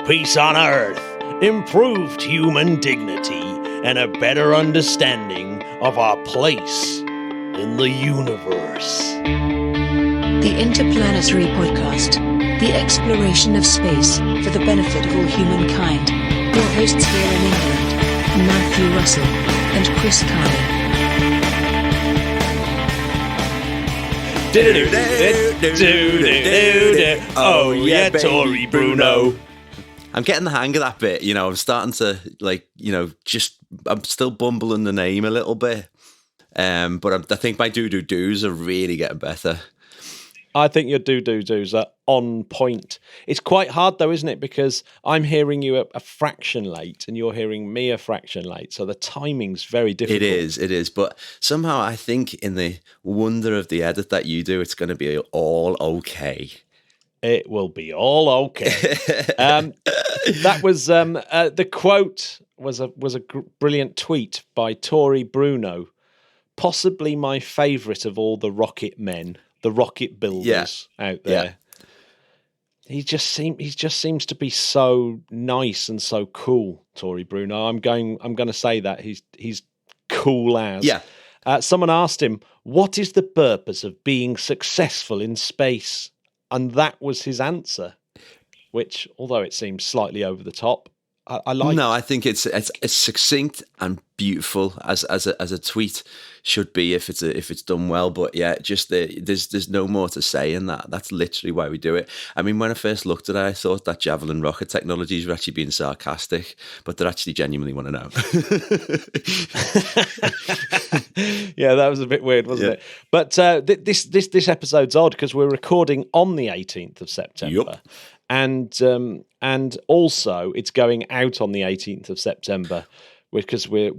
peace on Earth, improved human dignity, and a better understanding of our place in the universe. The Interplanetary Podcast, the exploration of space for the benefit of all humankind. Your hosts here in England, Matthew Russell and Chris Carney. Oh yeah, Tory Bruno. I'm getting the hang of that bit, I'm starting to, I'm still bumbling the name a little bit. But I think my do-do-dos are really getting better. I think your do-do-dos are on point. It's quite hard though, isn't it? Because I'm hearing you a fraction late and you're hearing me a fraction late. So the timing's very difficult. It is. But somehow I think in the wonder of the edit that you do, it's going to be all okay. It will be all okay. That was the quote was a brilliant tweet by Tory Bruno, possibly my favourite of all the rocket men, the rocket builders out there. Yeah. He just seems to be so nice and so cool, Tory Bruno. I'm going to say that he's cool as. Yeah. Someone asked him, "What is the purpose of being successful in space?" And that was his answer, which, although it seems slightly over the top, I like. No, I think it's succinct and beautiful as a tweet should be if it's done well. But yeah, just there's no more to say in that. That's literally why we do it. I mean, when I first looked at it, I thought that Javelin rocket technologies were actually being sarcastic, but they actually genuinely want to know. Yeah, that was a bit weird, wasn't it? But this episode's odd because we're recording on the 18th of September. Yep. And also it's going out on the 18th of September because we're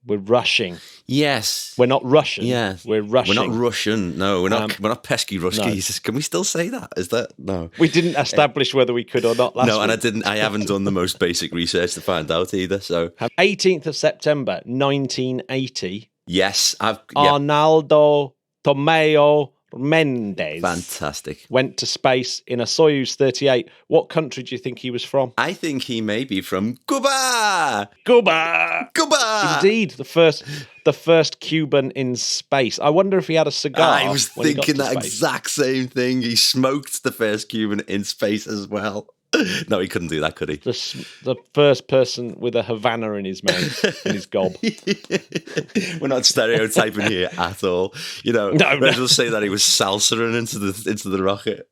rushing. Yes, we're not Russian. Yeah, we're rushing. We're not Russian. No, we're not pesky Ruskies. No. Can we still say that? Is that no? We didn't establish whether we could or not last week. And I haven't done the most basic research to find out either. So 18th of September, 1980. Yes, Arnaldo Tomeo Mendes. Fantastic. Went to space in a Soyuz 38. What country do you think he was from? I think he may be from Cuba. Cuba. Indeed, the first Cuban in space. I wonder if he had a cigar. I was thinking that exact same thing. He smoked the first Cuban in space as well. No, he couldn't do that, could he? The first person with a Havana in his mouth, in his gob. We're not stereotyping here at all. No. Just say that he was salsering into the rocket,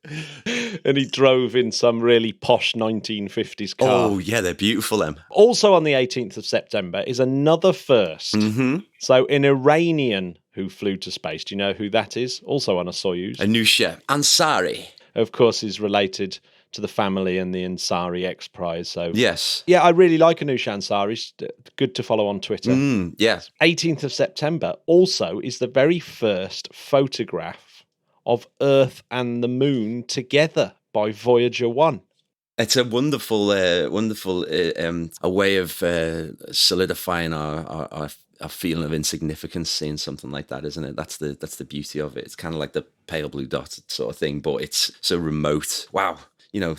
and he drove in some really posh 1950s car. Oh yeah, they're beautiful. Them. Also on the 18th of September is another first. Mm-hmm. So an Iranian who flew to space. Do you know who that is? Also on a Soyuz. Anousheh Ansari, of course, is related to the family and the Ansari X Prize. So yes. Yeah, I really like Anousheh Ansari. It's good to follow on Twitter. Yes. 18th of September also is the very first photograph of Earth and the Moon together by Voyager 1. It's a wonderful a way of solidifying our feeling of insignificance, seeing something like that, isn't it? That's the beauty of it. It's kind of like the pale blue dot sort of thing, but it's so remote. Wow.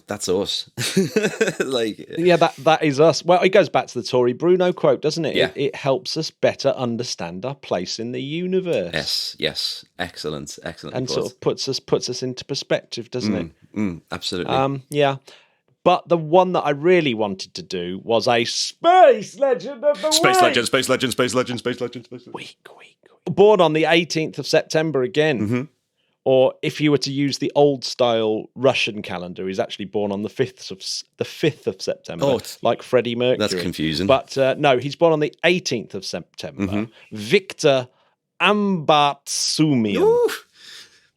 That's us. Yeah, that is us. Well, it goes back to the Tory Bruno quote, doesn't it? Yeah. It helps us better understand our place in the universe. Yes. Excellent. And sort of puts us into perspective, doesn't it? Absolutely. Yeah. But the one that I really wanted to do was a Space Legend of the Week. Week. Born on the 18th of September again. Mm-hmm. Or if you were to use the old style Russian calendar, he's actually born on the 5th of September, like Freddie Mercury. That's confusing. But no, he's born on the 18th of September. Mm-hmm. Victor Ambartsumian. Ooh.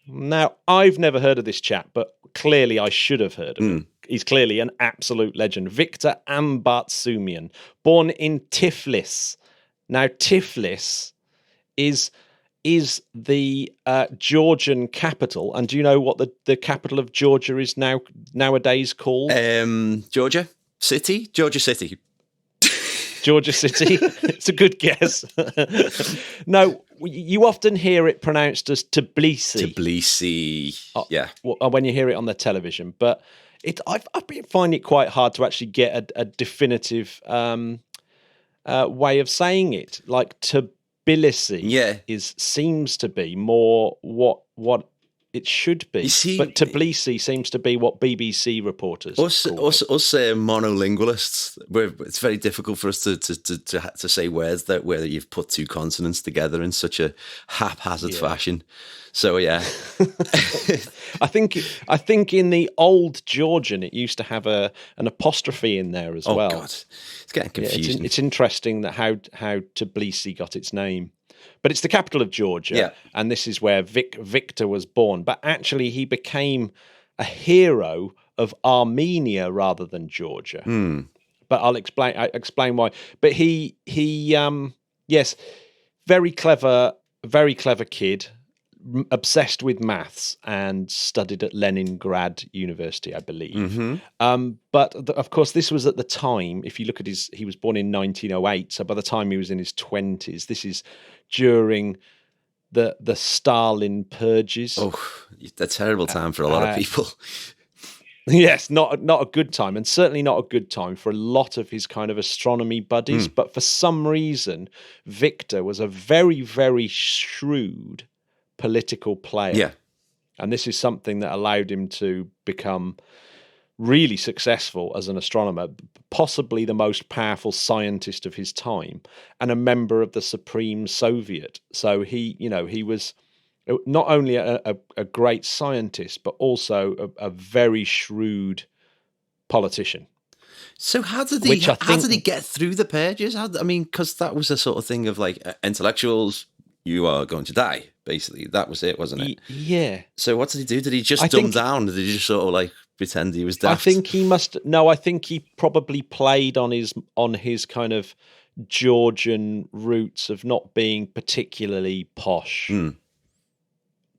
Now, I've never heard of this chap, but clearly I should have heard of him. He's clearly an absolute legend. Victor Ambartsumian, born in Tiflis. Now, Tiflis is the Georgian capital, and do you know what the capital of Georgia is nowadays called? Georgia City. Georgia City. It's a good guess. No, you often hear it pronounced as Tbilisi. Yeah. When you hear it on the television, but find it quite hard to actually get a definitive way of saying it. Like Tbilisi seems to be more what it should be, but Tbilisi seems to be what BBC reporters us monolingualists. It's very difficult for us to say words where you've put two consonants together in such a haphazard fashion. So yeah, I think in the old Georgian it used to have an apostrophe in there as well. Oh God, it's getting confusing. Yeah, it's interesting that how Tbilisi got its name. But it's the capital of Georgia, and this is where Victor was born. But actually, he became a hero of Armenia rather than Georgia. But I'll explain why. But he yes, very clever kid, obsessed with maths, and studied at Leningrad University, I believe. But of course, this was at the time. If you look at he was born in 1908. So by the time he was in his 20s, this is during the Stalin purges. Oh, a terrible time for a lot of people. Yes, not a good time, and certainly not a good time for a lot of his kind of astronomy buddies. But for some reason, Victor was a very, very shrewd political player. Yeah. And this is something that allowed him to become really successful as an astronomer, possibly the most powerful scientist of his time, and a member of the Supreme Soviet. So he was not only a great scientist, but also a very shrewd politician. So how did he get through the purges? Because that was the sort of thing of like intellectuals, you are going to die. Basically, that was it, wasn't it? Yeah. So what did he do? Did he just dumb down? Did he just sort of like pretend he was daft? I think he must. No, I think he probably played on his kind of Georgian roots of not being particularly posh.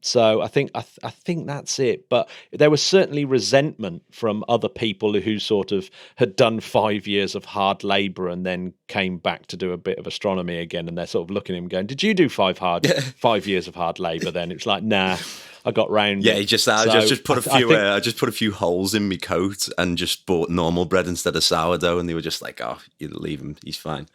So I think that's it. But there was certainly resentment from other people who sort of had done 5 years of hard labour and then came back to do a bit of astronomy again. And they're sort of looking at him going, "Did you do 5 years of hard labour?" Then it's like, "Nah, I got round." Yeah, I just put I just put a few holes in my coat and just bought normal bread instead of sourdough, and they were just like, "Oh, you leave him, he's fine."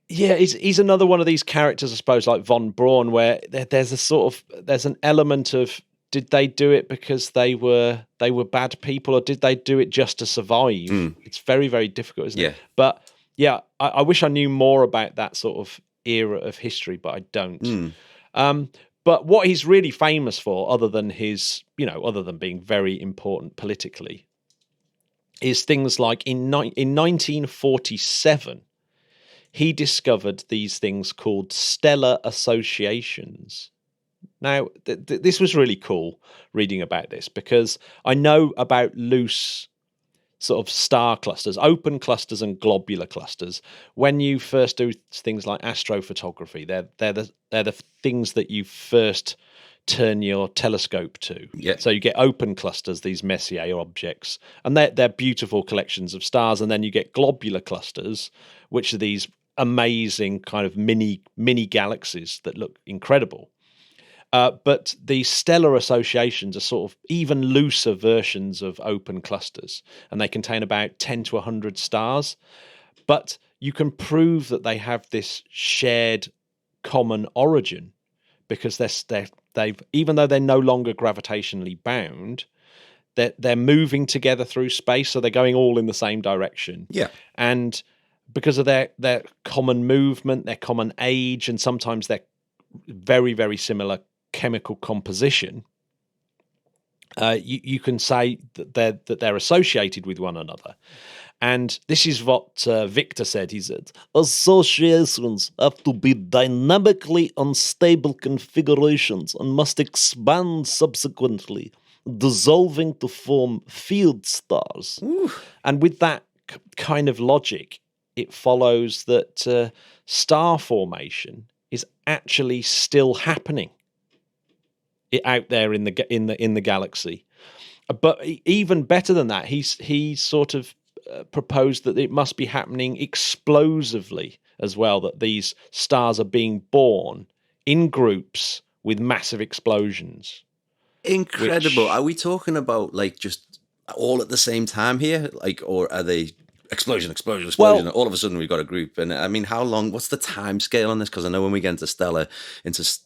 Yeah, he's another one of these characters, I suppose, like von Braun, where there's an element of, did they do it because they were bad people, or did they do it just to survive? It's very, very difficult, isn't it? But yeah, I wish I knew more about that sort of era of history, but I don't. But what he's really famous for, other than being very important politically, is things like in 1947. He discovered these things called stellar associations. Now, this was really cool reading about this, because I know about loose sort of star clusters, open clusters and globular clusters. When you first do things like astrophotography, they're the things that you first turn your telescope to. Yeah. So you get open clusters, these Messier objects, and they're beautiful collections of stars. And then you get globular clusters, which are these amazing kind of mini galaxies that look incredible. But the stellar associations are sort of even looser versions of open clusters, and they contain about 10 to 100 stars. But you can prove that they have this shared common origin, because they've even though they're no longer gravitationally bound, they're moving together through space, so they're going all in the same direction. Yeah. And because of their common movement, their common age, and sometimes their very, very similar chemical composition, you can say that they're associated with one another. And this is what Victor said. He said, "Associations have to be dynamically unstable configurations and must expand subsequently, dissolving to form field stars." Ooh. And with that kind of logic, it follows that star formation is actually still happening out there in the galaxy. But even better than that, he sort of proposed that it must be happening explosively as well, that these stars are being born in groups with massive explosions. Incredible. Are we talking about like just all at the same time here? Like, or are they explosion, explosion, Well- and all of a sudden we've got a group? And I mean, how long? What's the time scale on this? Because I know when we get into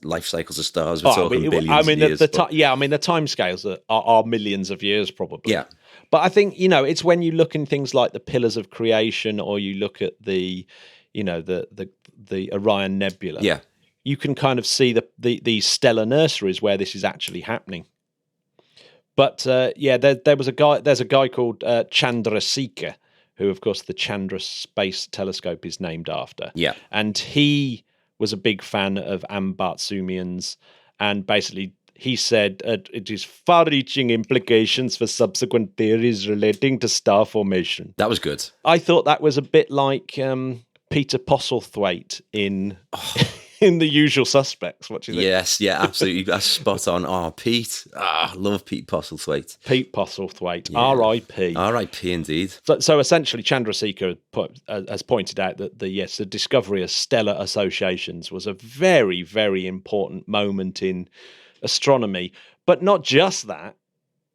life cycles of stars, we're talking billions of years. the timescales are millions of years probably. Yeah. But I think, it's when you look in things like the pillars of creation, or you look at the Orion Nebula. Yeah. You can kind of see these stellar nurseries where this is actually happening. But there's a guy called Chandrasekhar, who, of course, the Chandra Space Telescope is named after. Yeah. And he was a big fan of Ambartsumians, and basically he said it is far-reaching implications for subsequent theories relating to star formation. That was good. I thought that was a bit like Peter Postlethwaite in The Usual Suspects. What do you think? Yes, yeah, absolutely. That's spot on. Oh, Pete. I love Pete Postlethwaite. Pete Postlethwaite, Yeah. R.I.P. R.I.P. indeed. So essentially, Chandrasekhar has pointed out that the discovery of stellar associations was a very, very important moment in astronomy. But not just that.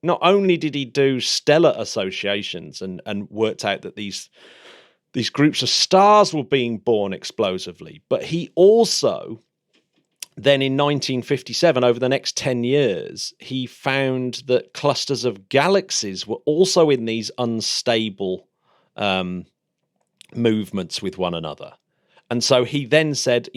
Not only did he do stellar associations and worked out that these groups of stars were being born explosively, but he also then in 1957, over the next 10 years, he found that clusters of galaxies were also in these unstable movements with one another. And so he then said,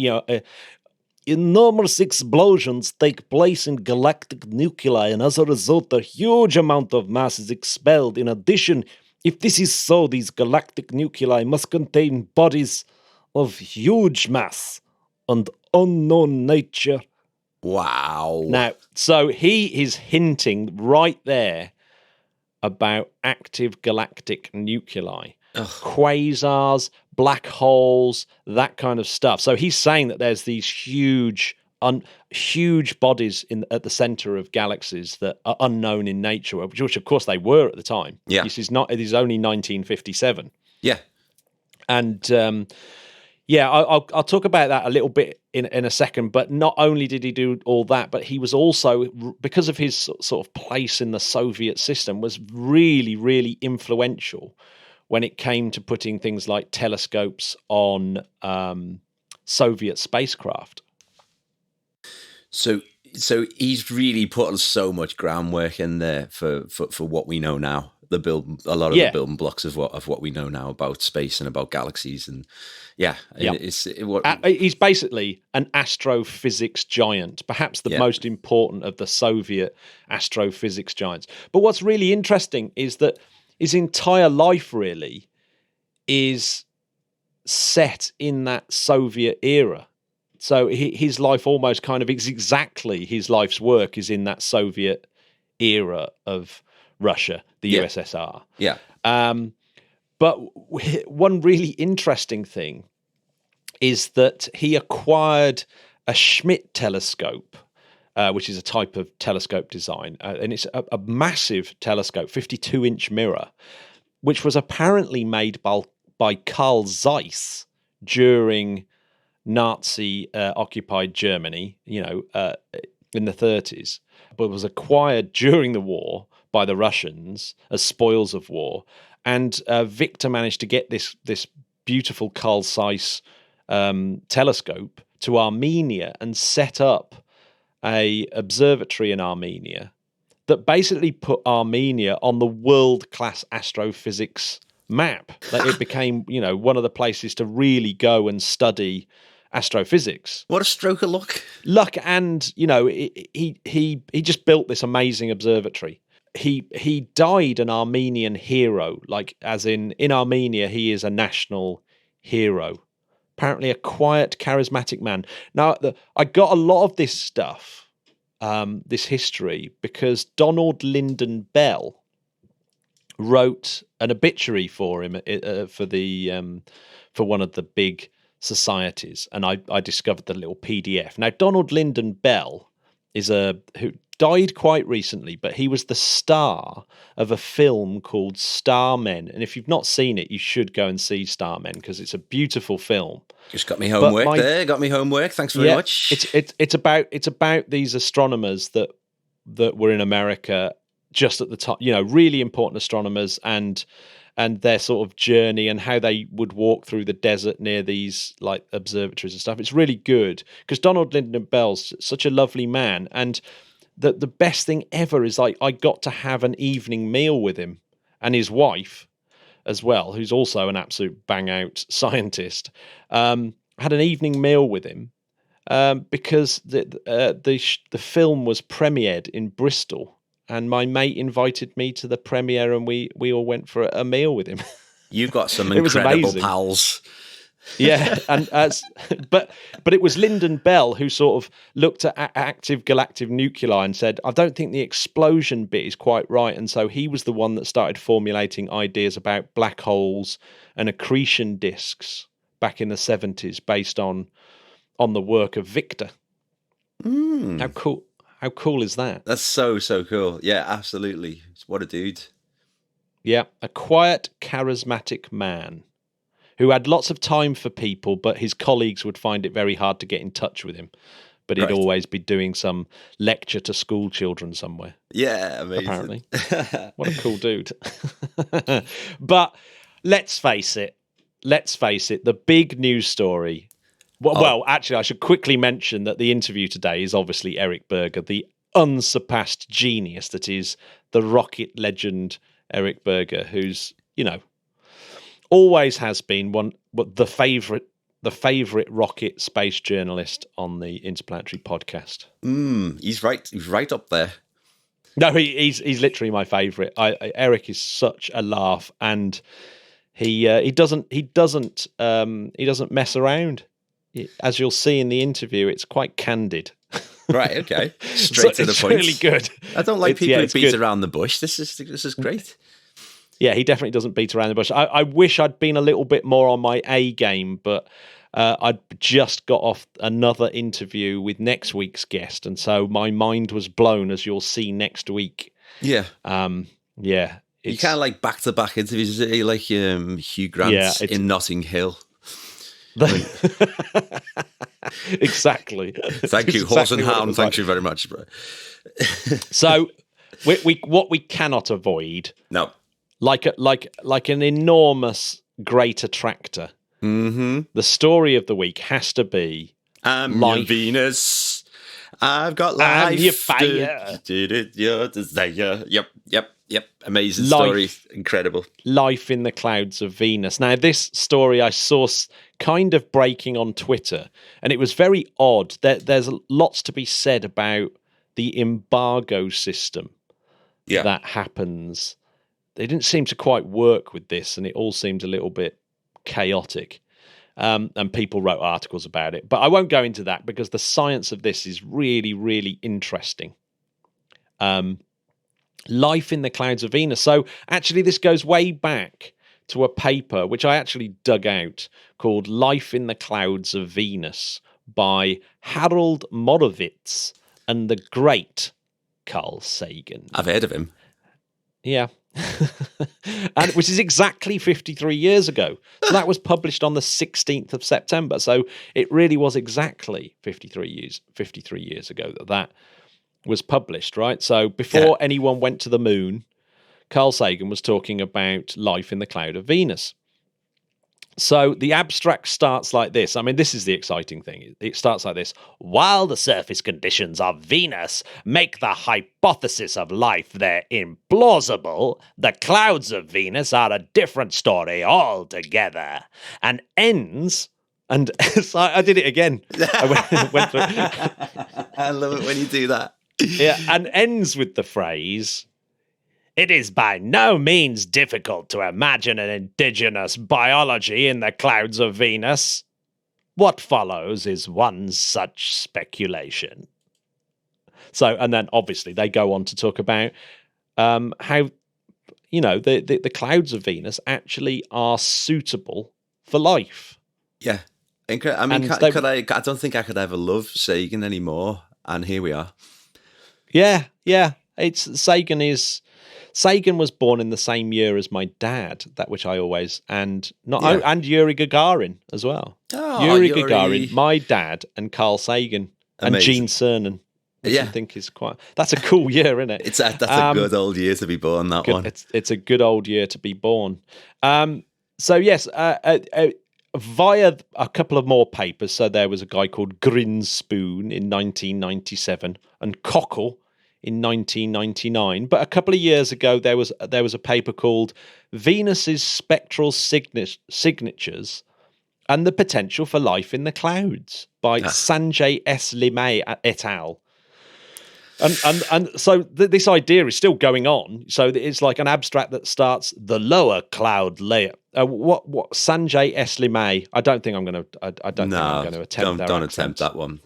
enormous explosions take place in galactic nuclei, and as a result, a huge amount of mass is expelled. In addition, if this is so, these galactic nuclei must contain bodies of huge mass and unknown nature. Wow. Now, so he is hinting right there about active galactic nuclei, quasars, black holes, that kind of stuff. So he's saying that there's these huge bodies at the center of galaxies that are unknown in nature, which of course they were at the time. Yeah. It is only 1957. Yeah. And I'll talk about that a little bit in a second. But not only did he do all that, but he was also, because of his sort of place in the Soviet system, was really, really influential when it came to putting things like telescopes on Soviet spacecraft. So he's really put so much groundwork in there for what we know now. The building blocks of what we know now about space and about galaxies, and he's basically an astrophysics giant, perhaps the most important of the Soviet astrophysics giants. But what's really interesting is that his entire life really is set in that Soviet era. So his life almost kind of is exactly his life's work is in that Soviet era of Russia, the USSR. Yeah. But one really interesting thing is that he acquired a Schmidt telescope, which is a type of telescope design. And it's a massive telescope, 52-inch mirror, which was apparently made by Carl Zeiss during Nazi-occupied Germany, in the 30s, but was acquired during the war by the Russians as spoils of war. And Victor managed to get this beautiful Carl Zeiss telescope to Armenia and set up a observatory in Armenia that basically put Armenia on the world-class astrophysics map. That it became, one of the places to really go and study astrophysics. What a stroke of luck. And he just built this amazing observatory. He died an Armenian hero, like as in Armenia he is a national hero. Apparently a quiet, charismatic man. Now I got a lot of this stuff, this history, because Donald Lyndon Bell wrote an obituary for him for one of the big societies, and I discovered the little PDF. Now, Donald Lyndon Bell is who died quite recently, but he was the star of a film called Starmen, and if you've not seen it, you should go and see Starmen because it's a beautiful film. Just got me homework there. Got me homework. Thanks very much. It's about these astronomers that were in America just at the top, really important astronomers and their sort of journey and how they would walk through the desert near these like observatories and stuff. It's really good because Donald Lyndon Bell's such a lovely man. And the best thing ever is like I got to have an evening meal with him and his wife as well, who's also an absolute bang out scientist. Had an evening meal with him because the film was premiered in Bristol. And my mate invited me to the premiere, and we all went for a meal with him. You've got some incredible pals. Yeah, and but it was Lyndon Bell who sort of looked at active galactic nuclei and said, "I don't think the explosion bit is quite right." And so he was the one that started formulating ideas about black holes and accretion disks back in the 70s, based on the work of Victor. How cool! How cool is that? That's so cool. Yeah, absolutely. What a dude. Yeah, a quiet, charismatic man who had lots of time for people, but his colleagues would find it very hard to get in touch with him. But he'd always be doing some lecture to school children somewhere. Yeah, amazing. Apparently. What a cool dude. But let's face it, the big news story. Well, actually, I should quickly mention that the interview today is obviously Eric Berger, the unsurpassed genius that is the rocket legend Eric Berger, who's, always has been the favorite rocket space journalist on the Interplanetary podcast. He's right up there. No, he's literally my favorite. Eric is such a laugh, and he doesn't mess around. As you'll see in the interview, it's quite candid. Right, okay. Straight to the point. It's really good. I don't like people who beat around the bush. This is great. Yeah, he definitely doesn't beat around the bush. I wish I'd been a little bit more on my A game, but I'd just got off another interview with next week's guest, and so my mind was blown, as you'll see next week. Yeah. Yeah. You kind of like back-to-back interviews, like Hugh Grant in Notting Hill. Exactly. Thank you, Horse and Hound. Thank you very much, bro. So, what we cannot avoid, no, like an enormous great attractor. Mm-hmm. The story of the week has to be your Venus. I've got life. I'm your fire. Did it your desire? Yep. Amazing story. Incredible. Life in the Clouds of Venus. Now, this story I saw kind of breaking on Twitter, and it was very odd. There's lots to be said about the embargo system that happens. They didn't seem to quite work with this, and it all seemed a little bit chaotic. And people wrote articles about it. But I won't go into that because the science of this is really, really interesting. Life in the Clouds of Venus. So actually this goes way back to a paper which I actually dug out called Life in the Clouds of Venus by Harold Moravitz and the great Carl Sagan. I've heard of him. Yeah. And which is exactly 53 years ago. So that was published on the 16th of September. So it really was exactly 53 years ago that was published, right? So before anyone went to the moon, Carl Sagan was talking about life in the cloud of Venus. So the abstract starts like this. I mean, this is the exciting thing. It starts like this. While the surface conditions of Venus make the hypothesis of life there implausible, the clouds of Venus are a different story altogether. And ends... And so I did it again. I went through. I love it when you do that. Yeah, and ends with the phrase... It is by no means difficult to imagine an indigenous biology in the clouds of Venus. What follows is one such speculation. So, and then obviously they go on to talk about how, the clouds of Venus actually are suitable for life. Yeah. I mean, I don't think I could ever love Sagan anymore. And here we are. Yeah. Sagan was born in the same year as my dad, and Yuri Gagarin as well. Oh, Yuri Gagarin, my dad, and Carl Sagan. Amazing. And Gene Cernan. Yeah. I think is that's a cool year, isn't it? That's a good old year to be born, that one. It's a good old year to be born. So yes, via a couple of more papers. So there was a guy called Grinspoon in 1997 and Cockle in 1999. But a couple of years ago, there was a paper called Venus's Spectral Signatures and the Potential for Life in the Clouds by Sanjay S. Limay et al. And so this idea is still going on. So it's like an abstract that starts the lower cloud layer. What Sanjay S. Limay? I don't think I'm going to. I don't think I'm going to attempt. Don't attempt that one.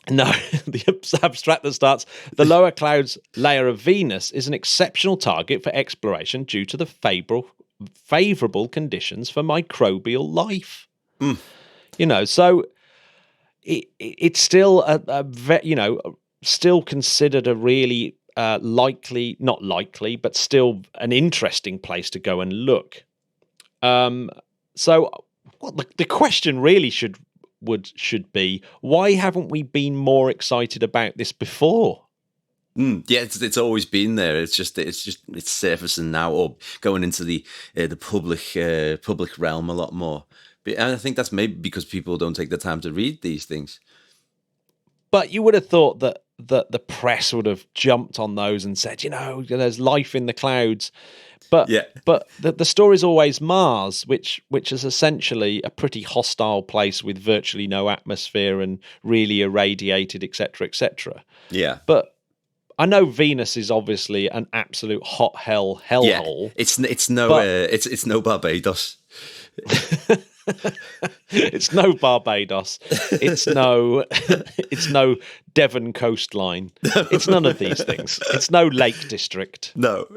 No, the abstract that starts the lower clouds layer of Venus is an exceptional target for exploration due to the favorable conditions for microbial life. So it's still still considered a really not likely, but still an interesting place to go and look. So the question really should be, why haven't we been more excited about this before? Yeah, it's always been there. It's surfacing now or going into the public realm a lot more. And I think that's maybe because people don't take the time to read these things. But you would have thought that the press would have jumped on those and said, there's life in the clouds. But the story's always Mars, which is essentially a pretty hostile place with virtually no atmosphere and really irradiated, etc., etc. Yeah. But I know Venus is obviously an absolute hot hellhole. It's no Barbados. It's no Barbados. It's no Devon coastline. It's none of these things. It's no Lake District. No,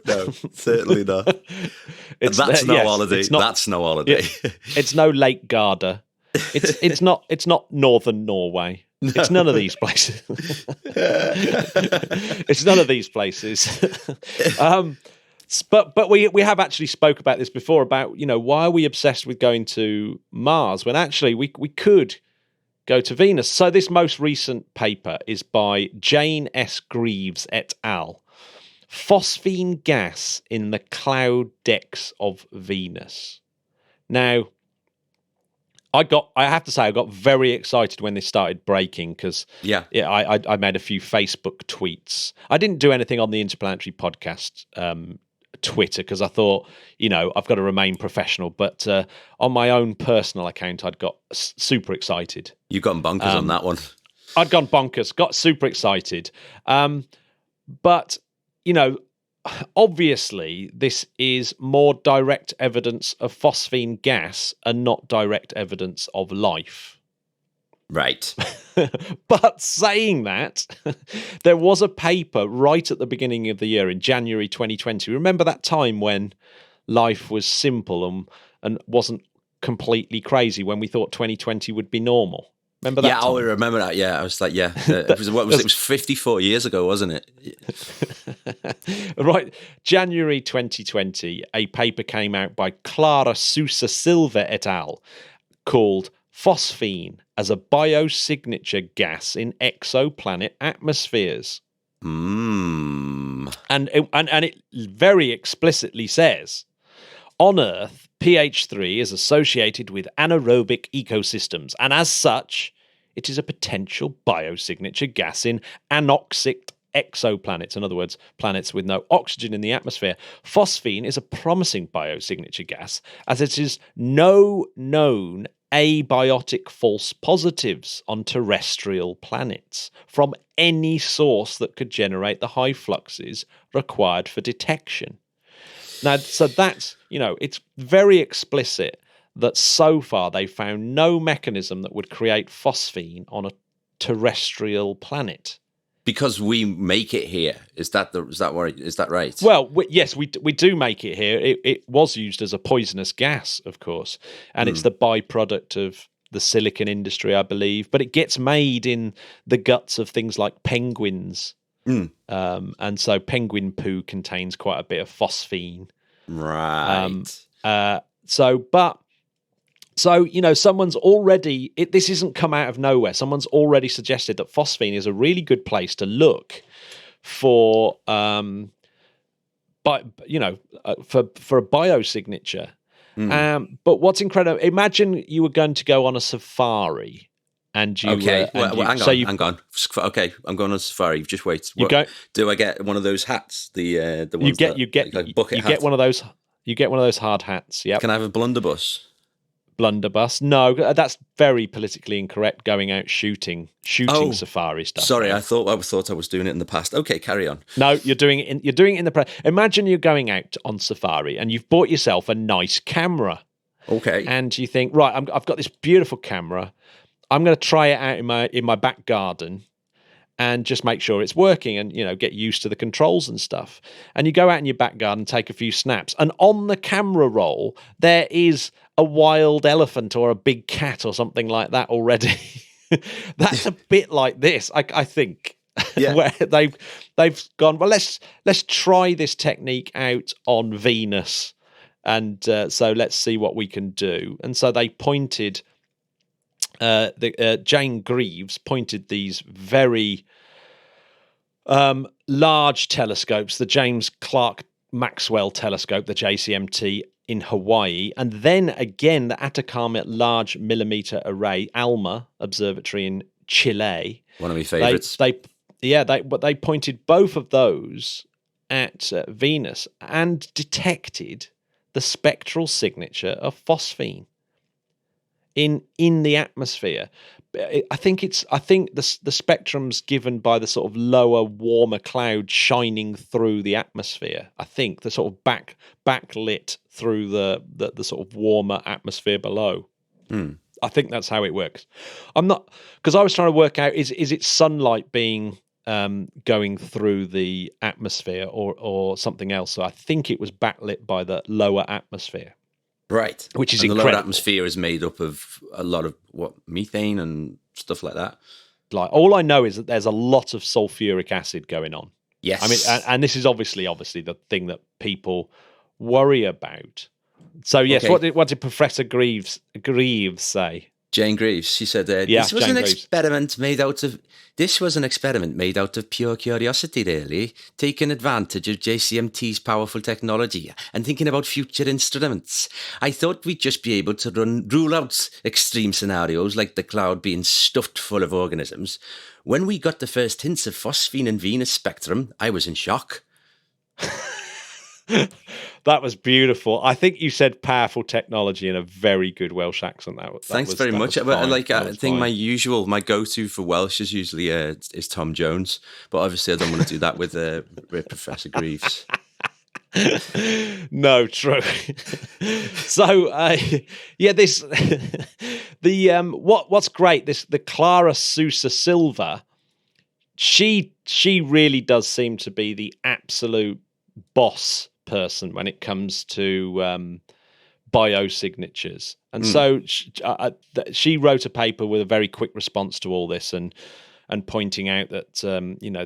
certainly not. That's no holiday. That's no holiday. It's no Lake Garda. It's not northern Norway. No. It's none of these places. It's none of these places. But we have actually spoke about this before about, why are we obsessed with going to Mars when actually we could go to Venus. So this most recent paper is by Jane S. Greaves et al. Phosphine gas in the cloud decks of Venus. Now, I have to say, I got very excited when this started breaking because I made a few Facebook tweets. I didn't do anything on the Interplanetary podcast Twitter because I thought, I've got to remain professional. But on my own personal account, I'd got super excited. You've gone bonkers on that one. I'd gone bonkers, got super excited. But, obviously, this is more direct evidence of phosphine gas and not direct evidence of life. Right. But saying that, there was a paper right at the beginning of the year in January 2020. Remember that time when life was simple and wasn't completely crazy, when we thought 2020 would be normal? Remember that? Yeah, I remember that. Yeah, I was like, it was 54 years ago, wasn't it? Right. January 2020, a paper came out by Clara Sousa Silva et al. Called Phosphine as a biosignature gas in exoplanet atmospheres. And it very explicitly says, on Earth, pH3 is associated with anaerobic ecosystems, and as such, it is a potential biosignature gas in anoxic exoplanets, in other words, planets with no oxygen in the atmosphere. Phosphine is a promising biosignature gas, as it is no known abiotic false positives on terrestrial planets from any source that could generate the high fluxes required for detection. Now, so that's, it's very explicit that so far they found no mechanism that would create phosphine on a terrestrial planet. Because we make it here. Is that right? Well, yes, we do make it here. It was used as a poisonous gas, of course, and it's the byproduct of the silicon industry, I believe. But it gets made in the guts of things like penguins, and so penguin poo contains quite a bit of phosphine. Right. But So, someone's already, this isn't come out of nowhere. Someone's already suggested that phosphine is a really good place to look for, for a biosignature. But what's incredible, imagine you were going to go on a safari and you... Okay, hang on. Okay, I'm going on safari. Just wait. Do I get one of those hats? The ones you get one of those. You get one of those hard hats. Yeah. Can I have a blunderbuss? Blunderbuss? No, that's very politically incorrect. Going out shooting safari stuff. Sorry, I thought I was doing it in the past. Okay, carry on. No, you're doing it in the present. Imagine you're going out on safari and you've bought yourself a nice camera. Okay. And you think, right, I've got this beautiful camera. I'm going to try it out in my back garden and just make sure it's working and, get used to the controls and stuff. And you go out in your back garden, take a few snaps. And on the camera roll, there is a wild elephant or a big cat or something like that already. That's a bit like this, I think. Yeah. Where they've gone, well, let's try this technique out on Venus. And so let's see what we can do. And so they pointed... Jane Greaves pointed these very large telescopes, the James Clerk Maxwell telescope, the JCMT in Hawaii, and then again the Atacama Large Millimeter Array, ALMA Observatory in Chile. One of my favorites. They pointed both of those at Venus and detected the spectral signature of phosphine in the atmosphere. I think the spectrum's given by the sort of lower, warmer cloud shining through the atmosphere. I think the sort of backlit through the sort of warmer atmosphere below. I think that's how it works. I'm not, because I was trying to work out is it sunlight being going through the atmosphere or something else. So I think it was backlit by the lower atmosphere. Right. Which is incredible. The lower atmosphere is made up of a lot of methane and stuff like that. Like, all I know is that there's a lot of sulfuric acid going on. Yes. I mean, and this is obviously the thing that people worry about. So yes, okay. What did Professor Greaves say? Jane Greaves, she said, this was an experiment made out of pure curiosity, really, taking advantage of JCMT's powerful technology and thinking about future instruments. I thought we'd just be able to rule out extreme scenarios like the cloud being stuffed full of organisms. When we got the first hints of phosphine in Venus spectrum, I was in shock. That was beautiful. I think you said powerful technology in a very good Welsh accent. Thanks very much. I think my go-to for Welsh is usually is Tom Jones, but obviously I don't want to do that with Professor Greaves. No, true. So what's great, the Clara Sousa Silva, she really does seem to be the absolute boss person when it comes to biosignatures, and so she wrote a paper with a very quick response to all this, and pointing out that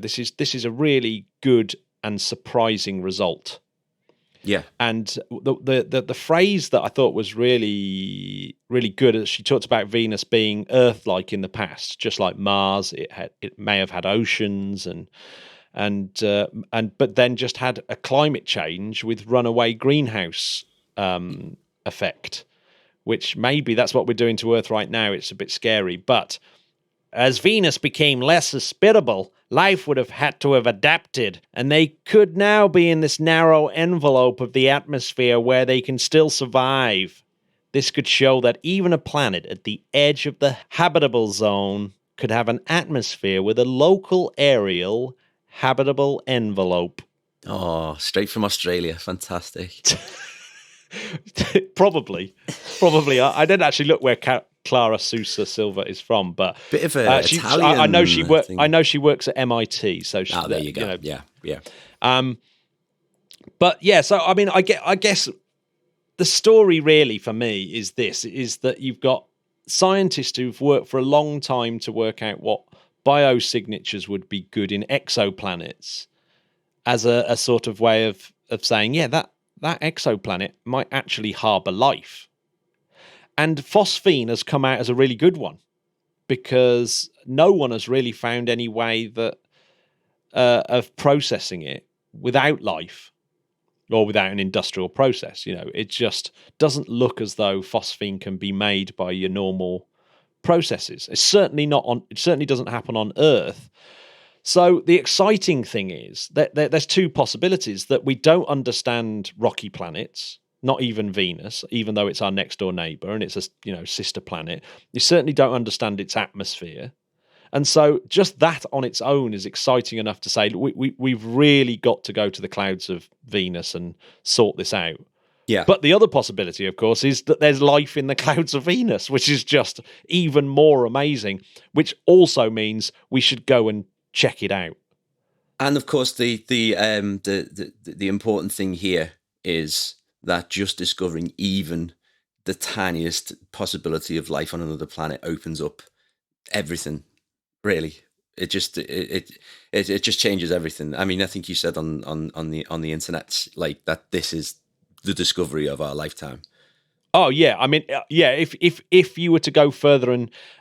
this is a really good and surprising result. Yeah, and the phrase that I thought was really really good is she talked about Venus being Earth-like in the past, just like Mars. It may have had oceans but then just had a climate change with runaway greenhouse effect, which maybe that's what we're doing to Earth right now. It's a bit scary, but as Venus became less hospitable, life would have had to have adapted, and they could now be in this narrow envelope of the atmosphere where they can still survive. This could show that even a planet at the edge of the habitable zone could have an atmosphere with a local aerial habitable envelope. Oh, straight from Australia. Fantastic. Probably. I didn't actually look where Clara Sousa Silva is from, but bit of Italian. I know she works at MIT. So there you go. Yeah. But yeah, so I mean, I guess the story really for me is that you've got scientists who've worked for a long time to work out what biosignatures would be good in exoplanets as a sort of way of saying, that exoplanet might actually harbor life. And phosphine has come out as a really good one because no one has really found any way that of processing it without life or without an industrial process. It just doesn't look as though phosphine can be made by your normal processes. It certainly doesn't happen on Earth. So the exciting thing is that there's two possibilities: that we don't understand rocky planets, not even Venus, even though it's our next door neighbor and it's a sister planet. You certainly don't understand its atmosphere. And so just that on its own is exciting enough to say we've really got to go to the clouds of Venus and sort this out. Yeah. But the other possibility, of course, is that there's life in the clouds of Venus, which is just even more amazing, which also means we should go and check it out. And of course, the important thing here is that just discovering even the tiniest possibility of life on another planet opens up everything. Really, it just changes everything. I mean, I think you said on the internet like that this is the discovery of our lifetime. Oh yeah, I mean, yeah. If you were to go further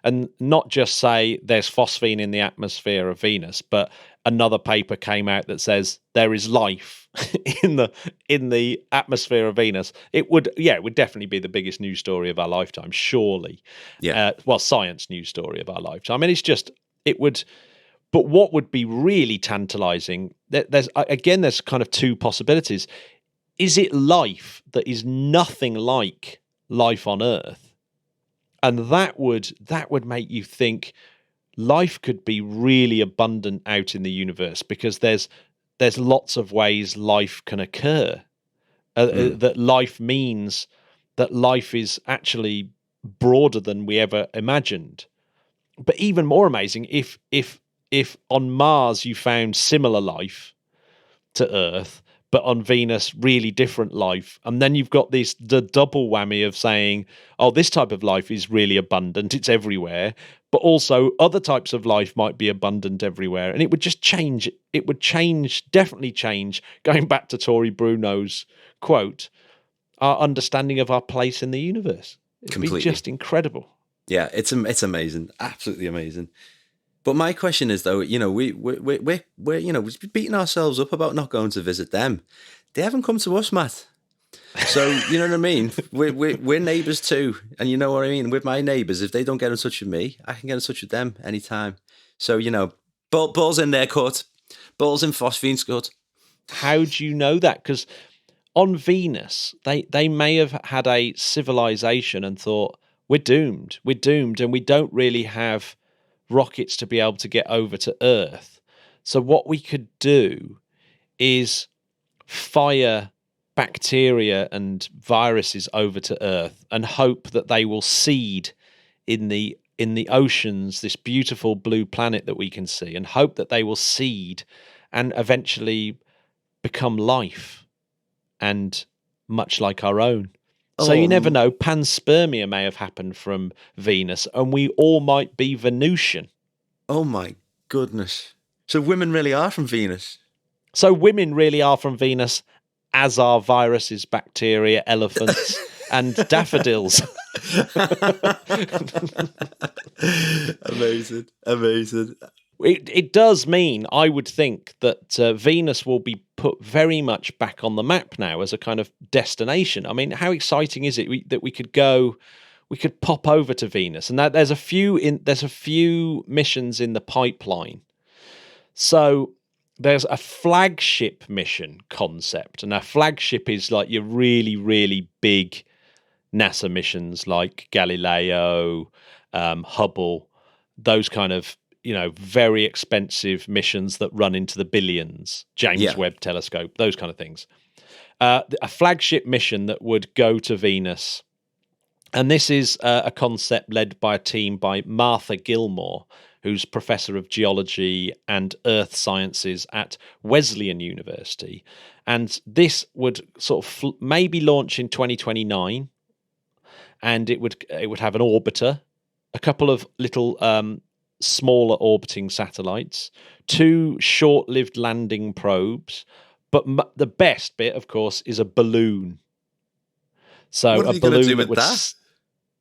and not just say there's phosphine in the atmosphere of Venus, but another paper came out that says there is life in the atmosphere of Venus, it would definitely be the biggest news story of our lifetime, surely. Yeah. Science news story of our lifetime. I mean, it would. But what would be really tantalizing? There's kind of two possibilities. Is it life that is nothing like life on Earth? And that would make you think life could be really abundant out in the universe, because there's lots of ways life can occur. That life means that life is actually broader than we ever imagined. But even more amazing, if on Mars you found similar life to Earth, but on Venus, really different life. And then you've got the double whammy of saying, oh, this type of life is really abundant, it's everywhere, but also other types of life might be abundant everywhere. And it would just change. It would definitely change, going back to Tory Bruno's quote, our understanding of our place in the universe. It'd be just incredible. Yeah, it's amazing. Absolutely amazing. But my question is, though, we're we've beating ourselves up about not going to visit them. They haven't come to us, Matt. So you know what I mean. We're neighbours too, and you know what I mean. With my neighbours, if they don't get in touch with me, I can get in touch with them anytime. So balls in their court, balls in Phosphine's court. How do you know that? Because on Venus, they may have had a civilization and thought, we're doomed, and we don't really have rockets to be able to get over to Earth. So what we could do is fire bacteria and viruses over to Earth and hope that they will seed in the oceans, this beautiful blue planet that we can see, and hope that they will seed and eventually become life, and much like our own. So you never know, panspermia may have happened from Venus, and we all might be Venusian. Oh my goodness. So women really are from Venus? So women really are from Venus, as are viruses, bacteria, elephants, and daffodils. Amazing. It does mean, I would think, that Venus will be put very much back on the map now as a kind of destination. I mean, how exciting is it that we could pop over to Venus? And that there's a few missions in the pipeline. So there's a flagship mission concept, and a flagship is like your really, really big NASA missions like Galileo, Hubble, those kind of very expensive missions that run into the billions, James Webb Telescope, those kind of things. A flagship mission that would go to Venus. And this is a concept led by a team by Martha Gilmore, who's professor of geology and earth sciences at Wesleyan University. And this would sort of maybe launch in 2029. And it would have an orbiter, a couple of little smaller orbiting satellites, 2 short-lived landing probes, but the best bit, of course, is a balloon. So what are a you balloon do with that?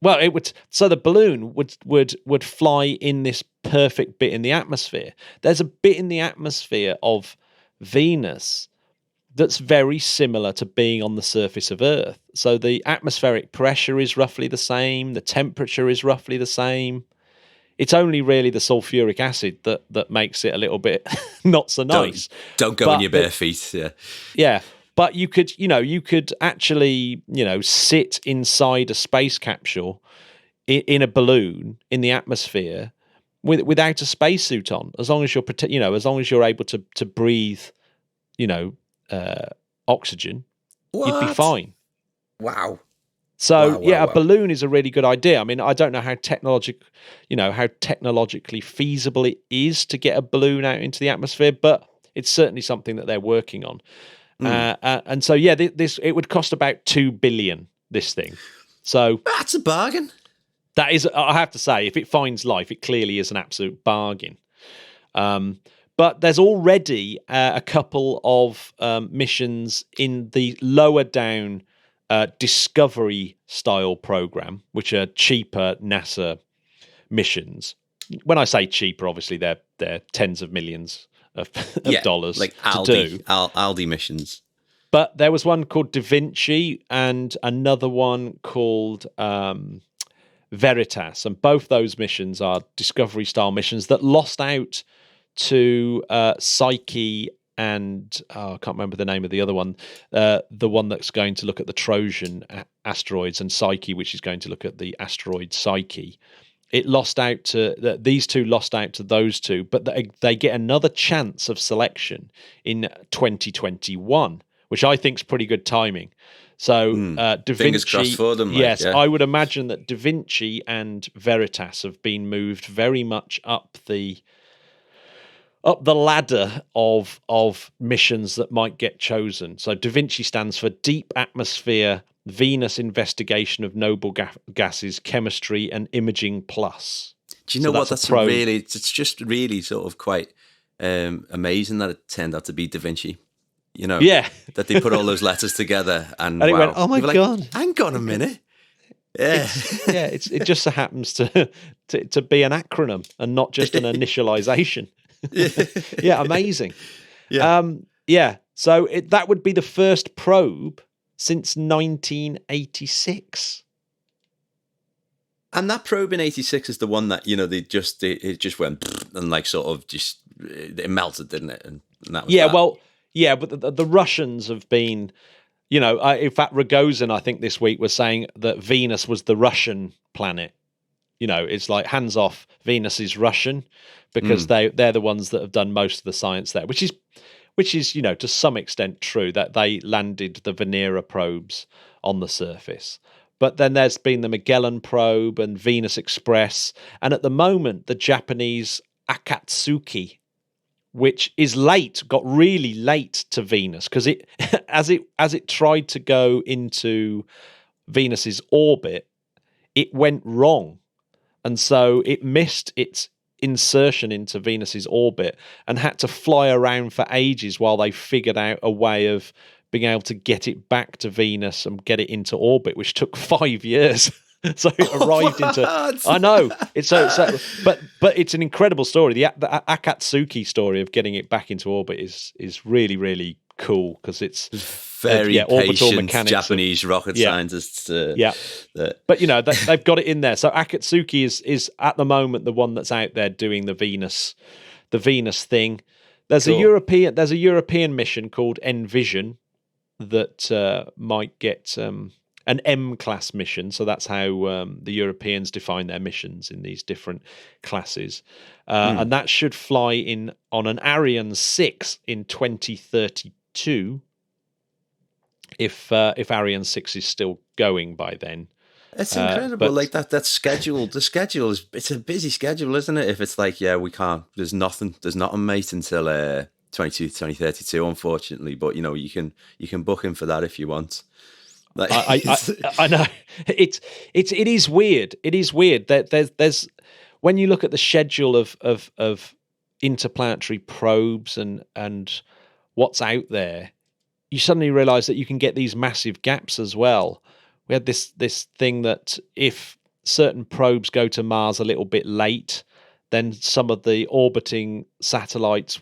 Well, it would. So the balloon would fly in this perfect bit in the atmosphere. There's a bit in the atmosphere of Venus that's very similar to being on the surface of Earth. So the atmospheric pressure is roughly the same. The temperature is roughly the same. It's only really the sulfuric acid that makes it a little bit not so nice. Don't go on your bare feet. Yeah. Yeah. But you could actually, sit inside a space capsule in a balloon in the atmosphere without a spacesuit on, as long as you're able to breathe, oxygen, you'd be fine. Wow. So a balloon is a really good idea. I mean, I don't know how technologically feasible it is to get a balloon out into the atmosphere, but it's certainly something that they're working on. And so, this it would cost about $2 billion. This thing, so that's a bargain. That is, I have to say, if it finds life, it clearly is an absolute bargain. But there's already a couple of missions in the lower down Discovery style program, which are cheaper NASA missions. When I say cheaper, obviously they're tens of millions of dollars, like to do. Aldi missions. But there was one called Da Vinci and another one called Veritas, and both those missions are Discovery style missions that lost out to Psyche and I can't remember the name of the other one, the one that's going to look at the Trojan asteroids, and Psyche, which is going to look at the asteroid Psyche. It lost out to these two, lost out to those two, but they get another chance of selection in 2021, which I think is pretty good timing. So Da Vinci, fingers crossed for them. Yes, I would imagine that Da Vinci and Veritas have been moved very much up the ladder of missions that might get chosen. So Da Vinci stands for Deep Atmosphere Venus Investigation of Noble Gases, Chemistry and Imaging Plus. Do you know what? That's really, it's just really sort of quite amazing that it turned out to be Da Vinci. That they put all those letters together and it went, oh my God. Hang on a minute. Yeah. It just so happens to be an acronym and not just an initialization. Yeah, amazing. Yeah. So that would be the first probe since 1986. And that probe in 86 is the one that, it just went and like sort of just, it melted, didn't it? And that was that. Yeah, but the Russians have been, in fact, Rogozin, I think this week was saying that Venus was the Russian planet. It's like hands off, Venus is Russian, because they're the ones that have done most of the science there, which is to some extent true, that they landed the Venera probes on the surface. But then there's been the Magellan probe and Venus Express, and at the moment the Japanese Akatsuki, which is got really late to Venus, because as it tried to go into Venus's orbit, it went wrong. And so it missed its insertion into Venus's orbit and had to fly around for ages while they figured out a way of being able to get it back to Venus and get it into orbit, which took 5 years. So it arrived I know it's but it's an incredible story. The Akatsuki story of getting it back into orbit is really, really cool, because it's very patient Japanese rocket scientists. But they've got it in there. So Akatsuki is at the moment the one that's out there doing the Venus thing. There's a European mission called Envision that might get an M-class mission. So that's how the Europeans define their missions in these different classes. And that should fly on an Ariane 6 in 2032, if Ariane 6 is still going by then. It's incredible. Like that schedule, the schedule it's a busy schedule, isn't it? If it's like, we can't, there's nothing, mate, until 2032, unfortunately. But, you can book him for that if you want. Like, I know it is weird. It is weird that there's when you look at the schedule of interplanetary probes and what's out there, you suddenly realize that you can get these massive gaps as well. We had this thing that if certain probes go to Mars a little bit late, then some of the orbiting spacecraft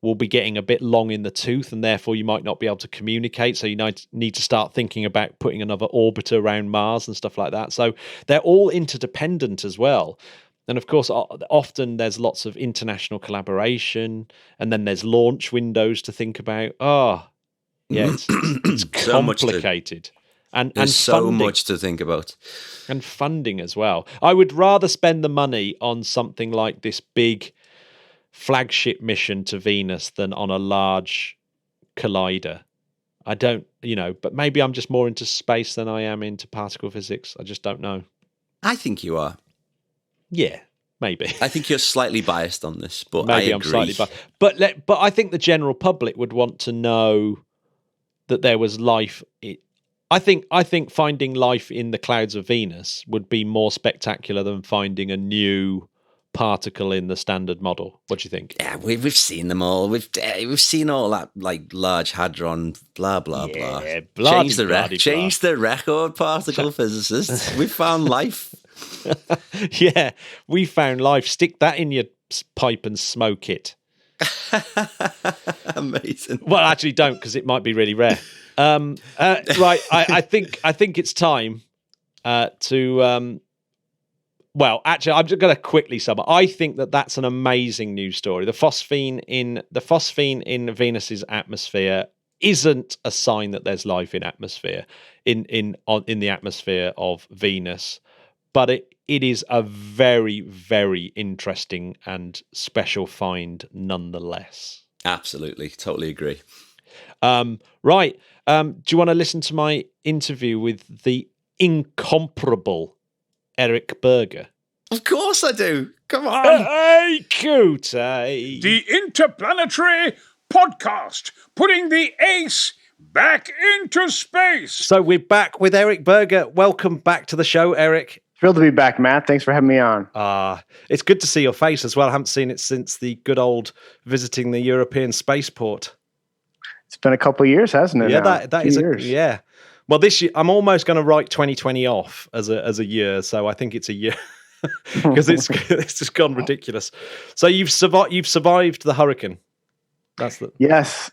will be getting a bit long in the tooth, and therefore you might not be able to communicate. So you need to start thinking about putting another orbiter around Mars and stuff like that. So they're all interdependent as well. And of course, often there's lots of international collaboration, and then there's launch windows to think about. It's complicated. There's so much to think about. And funding as well. I would rather spend the money on something like this big flagship mission to Venus than on a large collider. I don't, but maybe I'm just more into space than I am into particle physics. I just don't know. I think you are. Yeah, maybe. I think you're slightly biased on this, but maybe I I'm agree. slightly biased. But I think the general public would want to know that there was life. I think finding life in the clouds of Venus would be more spectacular than finding a new particle in the standard model. What do you think? Yeah, we've seen them all. We've seen all that, like Large Hadron, blah blah blah. Change the record, particle physicists. We found life. Yeah, we found life. Stick that in your pipe and smoke it. Amazing. Well, actually, don't, because it might be really rare. Right, I think it's time to. Well, actually, I'm just going to quickly sum up. I think that's an amazing news story. The phosphine in Venus's atmosphere isn't a sign that there's life in the atmosphere of Venus, but it is a very, very interesting and special find nonetheless. Absolutely, totally agree. Right. Do you want to listen to my interview with the incomparable Eric Berger? Of course I do. Come on. Hey, Cootie. The Interplanetary podcast, putting the ace back into space. So we're back with Eric Berger. Welcome back to the show, Eric. Thrilled to be back, Matt. Thanks for having me on. It's good to see your face as well. I haven't seen it since the good old visiting the European spaceport. It's been a couple of years, hasn't it? Yeah, that is years. Yeah. Well, this year I'm almost going to write 2020 off as a year, so I think it's a year because it's just gone ridiculous. So you've survived the hurricane. Yes.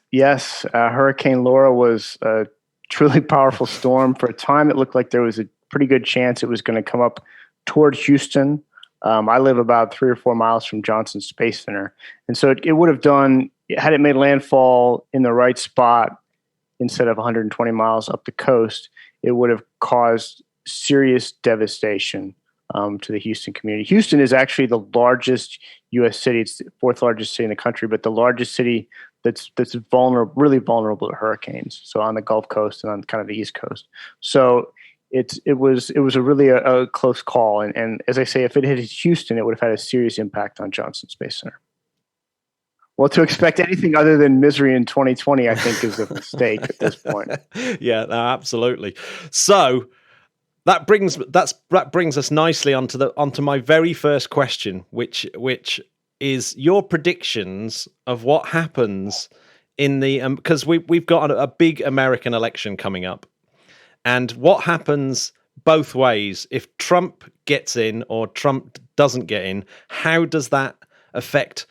Hurricane Laura was a truly powerful storm. For a time, it looked like there was a pretty good chance it was going to come up toward Houston. I live about 3 or 4 miles from Johnson Space Center, and so it would have done, had it made landfall in the right spot instead of 120 miles up the coast, it would have caused serious devastation to the Houston community. Houston is actually the largest U.S. city. It's the 4th largest city in the country, but the largest city that's really vulnerable to hurricanes. So on the Gulf Coast and on kind of the East Coast. So it was really a close call. And as I say, if it hit Houston, it would have had a serious impact on Johnson Space Center. Well, to expect anything other than misery in 2020, I think, is a mistake at this point. Yeah, no, absolutely. So that brings us nicely onto my very first question, which is your predictions of what happens in the because we've got a big American election coming up, and what happens both ways if Trump gets in or Trump doesn't get in. How does that affect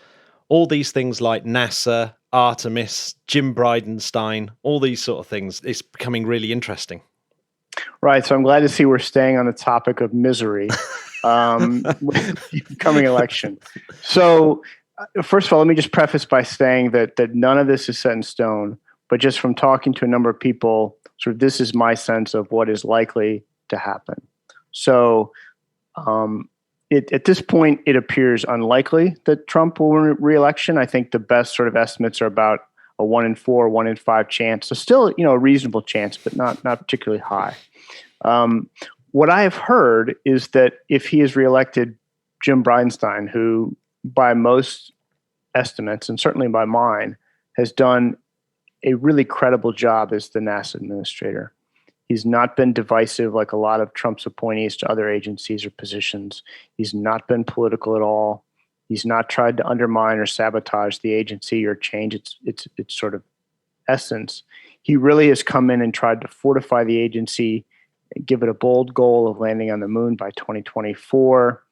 all these things like NASA, Artemis, Jim Bridenstine, all these sort of things? It's becoming really interesting. Right. So I'm glad to see we're staying on the topic of misery with the upcoming election. So first of all, let me just preface by saying that none of this is set in stone, but just from talking to a number of people, sort of this is my sense of what is likely to happen. So at this point, it appears unlikely that Trump will win re-election. I think the best sort of estimates are about a 1 in 4, 1 in 5 chance. So still, a reasonable chance, but not particularly high. What I have heard is that if he is reelected, Jim Bridenstine, who by most estimates, and certainly by mine, has done a really credible job as the NASA administrator. He's not been divisive like a lot of Trump's appointees to other agencies or positions. He's not been political at all. He's not tried to undermine or sabotage the agency or change its sort of essence. He really has come in and tried to fortify the agency give it a bold goal of landing on the moon by 2024,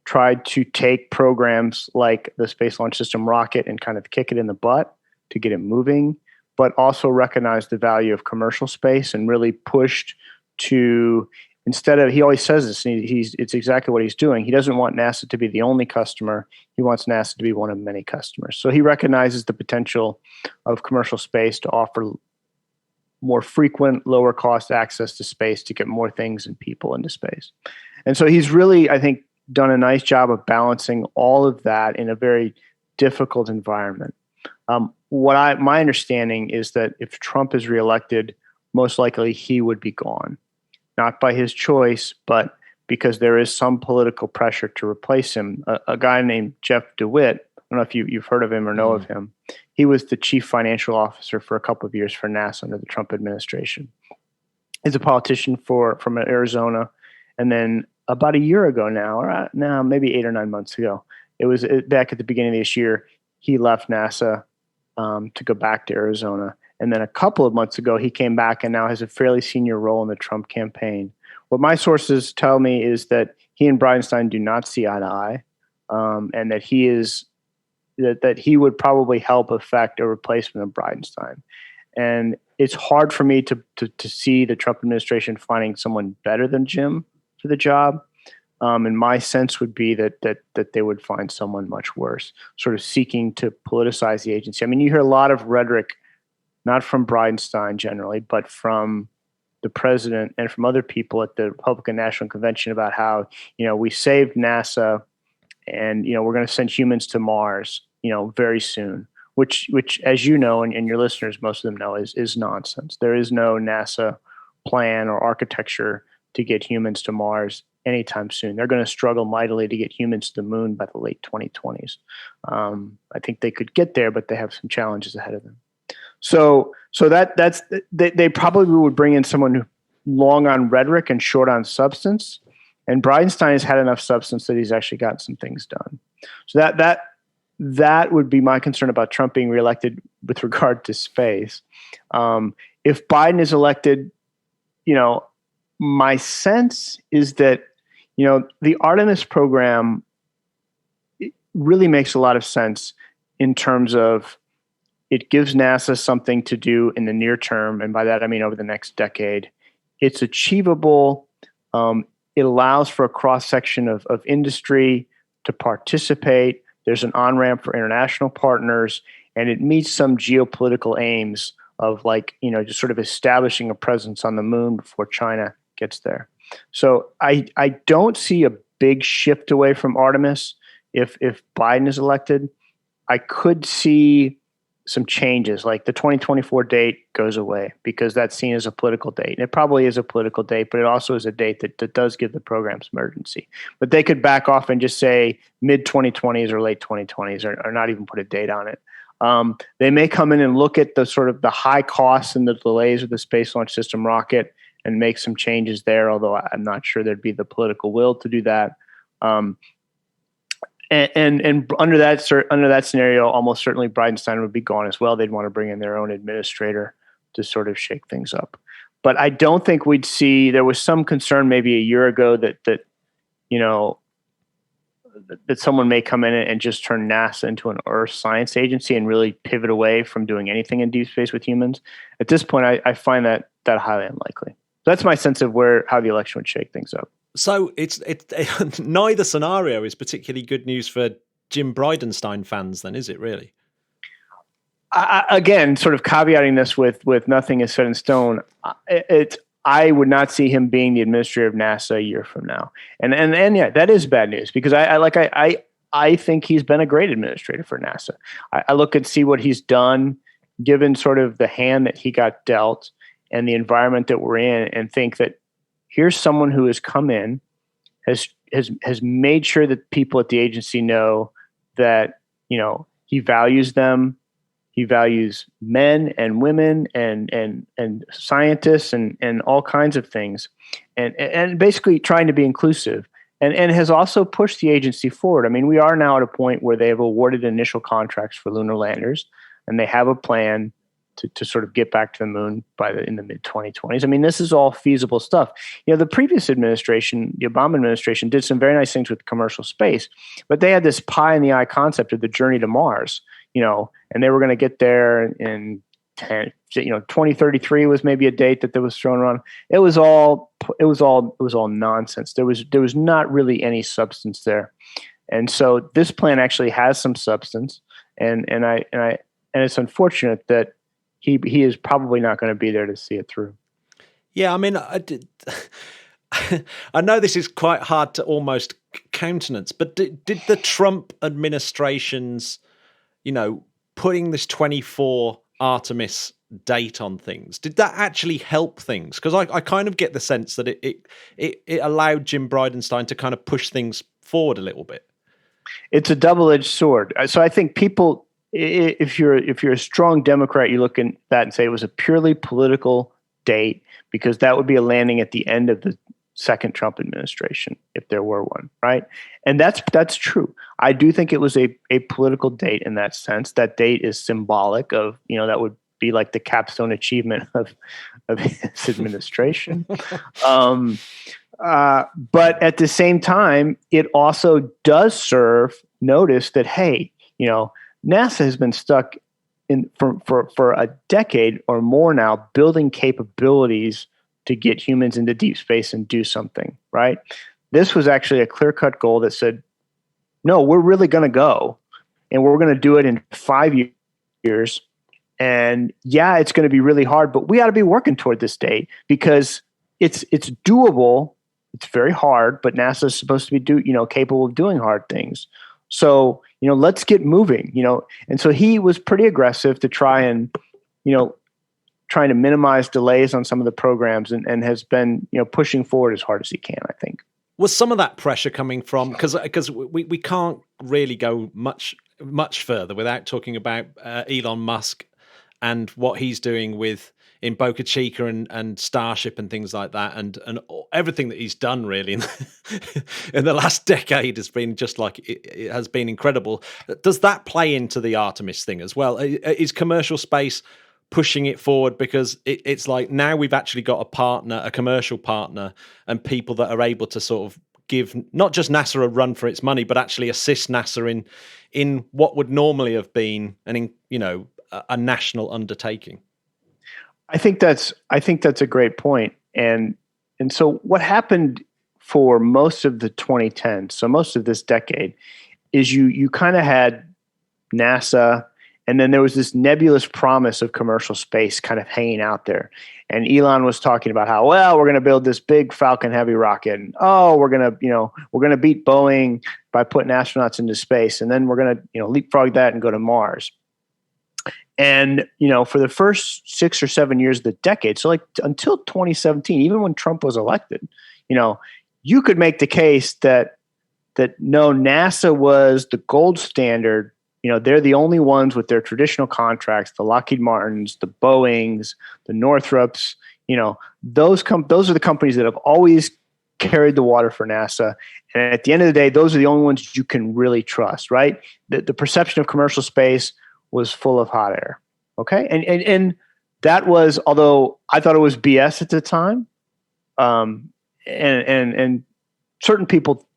tried to take programs like the Space Launch System rocket and kind of kick it in the butt to get it moving, but also recognized the value of commercial space and really pushed to, instead of, he always says this, and it's exactly what he's doing. He doesn't want NASA to be the only customer. He wants NASA to be one of many customers. So he recognizes the potential of commercial space to offer more frequent, lower cost access to space to get more things and people into space. And so he's really, I think, done a nice job of balancing all of that in a very difficult environment. My understanding is that if Trump is reelected, most likely he would be gone, not by his choice, but because there is some political pressure to replace him. A guy named Jeff DeWitt, I don't know if you've heard of him or know of him. He was the chief financial officer for a couple of years for NASA under the Trump administration. He's a politician from Arizona. And then about a year ago now, maybe 8 or 9 months ago, it was back at the beginning of this year, he left NASA to go back to Arizona. And then a couple of months ago, he came back and now has a fairly senior role in the Trump campaign. What my sources tell me is that he and Bridenstine do not see eye to eye, and that he would probably help affect a replacement of Bridenstine. And it's hard for me to see the Trump administration finding someone better than Jim for the job. And my sense would be that they would find someone much worse, sort of seeking to politicize the agency. I mean, you hear a lot of rhetoric, not from Bridenstine generally, but from the president and from other people at the Republican National Convention about how, we saved NASA and, we're going to send humans to Mars, very soon, which, as you know, and your listeners, most of them know, is nonsense. There is no NASA plan or architecture to get humans to Mars anytime soon. They're going to struggle mightily to get humans to the moon by the late 2020s. I think they could get there, but they have some challenges ahead of them. So that's they probably would bring in someone who long on rhetoric and short on substance. And Bridenstine has had enough substance that he's actually gotten some things done. So that would be my concern about Trump being reelected with regard to space. If Biden is elected, my sense is that, the Artemis program really makes a lot of sense in terms of it gives NASA something to do in the near term. And by that, I mean over the next decade. It's achievable. It allows for a cross-section of industry to participate. There's an on-ramp for international partners, and it meets some geopolitical aims of just sort of establishing a presence on the moon before China gets there. So I don't see a big shift away from Artemis if Biden is elected. I could see some changes, like the 2024 date goes away because that's seen as a political date. And it probably is a political date, but it also is a date that does give the program some urgency. But they could back off and just say mid-2020s or late 2020s or not even put a date on it. They may come in and look at the sort of the high costs and the delays of the Space Launch System rocket and make some changes there, although I'm not sure there'd be the political will to do that. And under that scenario, almost certainly Bridenstine would be gone as well. They'd want to bring in their own administrator to sort of shake things up. But I don't think we'd see. There was some concern maybe a year ago that someone may come in and just turn NASA into an Earth science agency and really pivot away from doing anything in deep space with humans. At this point, I find that highly unlikely. That's my sense of how the election would shake things up. So it's neither scenario is particularly good news for Jim Bridenstine fans, then, is it really? Again, sort of caveating this with nothing is set in stone. I would not see him being the administrator of NASA a year from now, and yeah, that is bad news because I think he's been a great administrator for NASA. I look and see what he's done, given sort of the hand that he got dealt and the environment that we're in, and think that here's someone who has come in, has made sure that people at the agency know that, he values them. He values men and women and scientists and all kinds of things, and basically trying to be inclusive, and has also pushed the agency forward. I mean, we are now at a point where they have awarded initial contracts for lunar landers, and they have a plan to sort of get back to the moon in the mid 2020s. I mean, this is all feasible stuff. The previous administration, the Obama administration, did some very nice things with commercial space, but they had this pie in the eye concept of the journey to Mars, and they were going to get there in 2033 was maybe a date that was thrown around. It was all nonsense. There was not really any substance there. And so this plan actually has some substance, and it's unfortunate that he is probably not going to be there to see it through. Yeah, I mean, I know this is quite hard to almost countenance, but did the Trump administration's, putting this 24 Artemis date on things, did that actually help things? Because I kind of get the sense that it allowed Jim Bridenstine to kind of push things forward a little bit. It's a double-edged sword. So I think people, if you're a strong Democrat, you look at that and say it was a purely political date, because that would be a landing at the end of the second Trump administration, if there were one, right? And that's true. I do think it was a political date in that sense. That date is symbolic of, that would be like the capstone achievement of his administration. But at the same time, it also does serve notice that, hey, NASA has been stuck in for a decade or more now, building capabilities to get humans into deep space and do something, right? This was actually a clear-cut goal that said, no, we're really going to go, and we're going to do it in 5 years. And yeah, it's going to be really hard, but we ought to be working toward this date because it's doable. It's very hard, but NASA is supposed to be capable of doing hard things. So, let's get moving, And so he was pretty aggressive to trying to minimize delays on some of the programs and has been, pushing forward as hard as he can, I think. Was some of that pressure coming from, because we can't really go much further without talking about Elon Musk and what he's doing in Boca Chica and Starship and things like that, and everything that he's done really in the last decade has been just like it has been incredible. Does that play into the Artemis thing as well? Is commercial space pushing it forward because it's like now we've actually got a commercial partner, and people that are able to sort of give not just NASA a run for its money, but actually assist NASA in what would normally have been a national undertaking? I think that's a great point. And so what happened for most of the 2010s, so most of this decade, is you kind of had NASA, and then there was this nebulous promise of commercial space kind of hanging out there. And Elon was talking about how, well, we're going to build this big Falcon Heavy rocket, and we're going to beat Boeing by putting astronauts into space, and then we're going to leapfrog that and go to Mars. And, for the first 6 or 7 years of the decade, so like until 2017, even when Trump was elected, you could make the case that no, NASA was the gold standard. They're the only ones with their traditional contracts, the Lockheed Martins, the Boeings, the Northrops, those are the companies that have always carried the water for NASA. And at the end of the day, those are the only ones you can really trust, right? The perception of commercial space was full of hot air. Okay. And that was, although I thought it was BS at the time, and certain people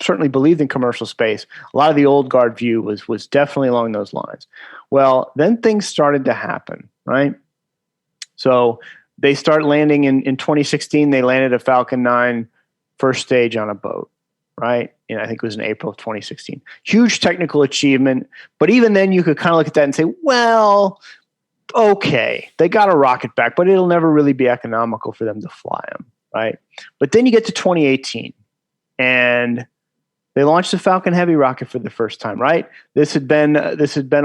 certainly believed in commercial space. A lot of the old guard view was definitely along those lines. Well, then things started to happen, right? So they start landing in 2016, they landed a Falcon 9 first stage on a boat, right? And I think it was in April of 2016. Huge technical achievement. But even then you could kind of look at that and say, well, okay, they got a rocket back, but it'll never really be economical for them to fly them, right? But then you get to 2018 and they launched the Falcon Heavy rocket for the first time, right? This had been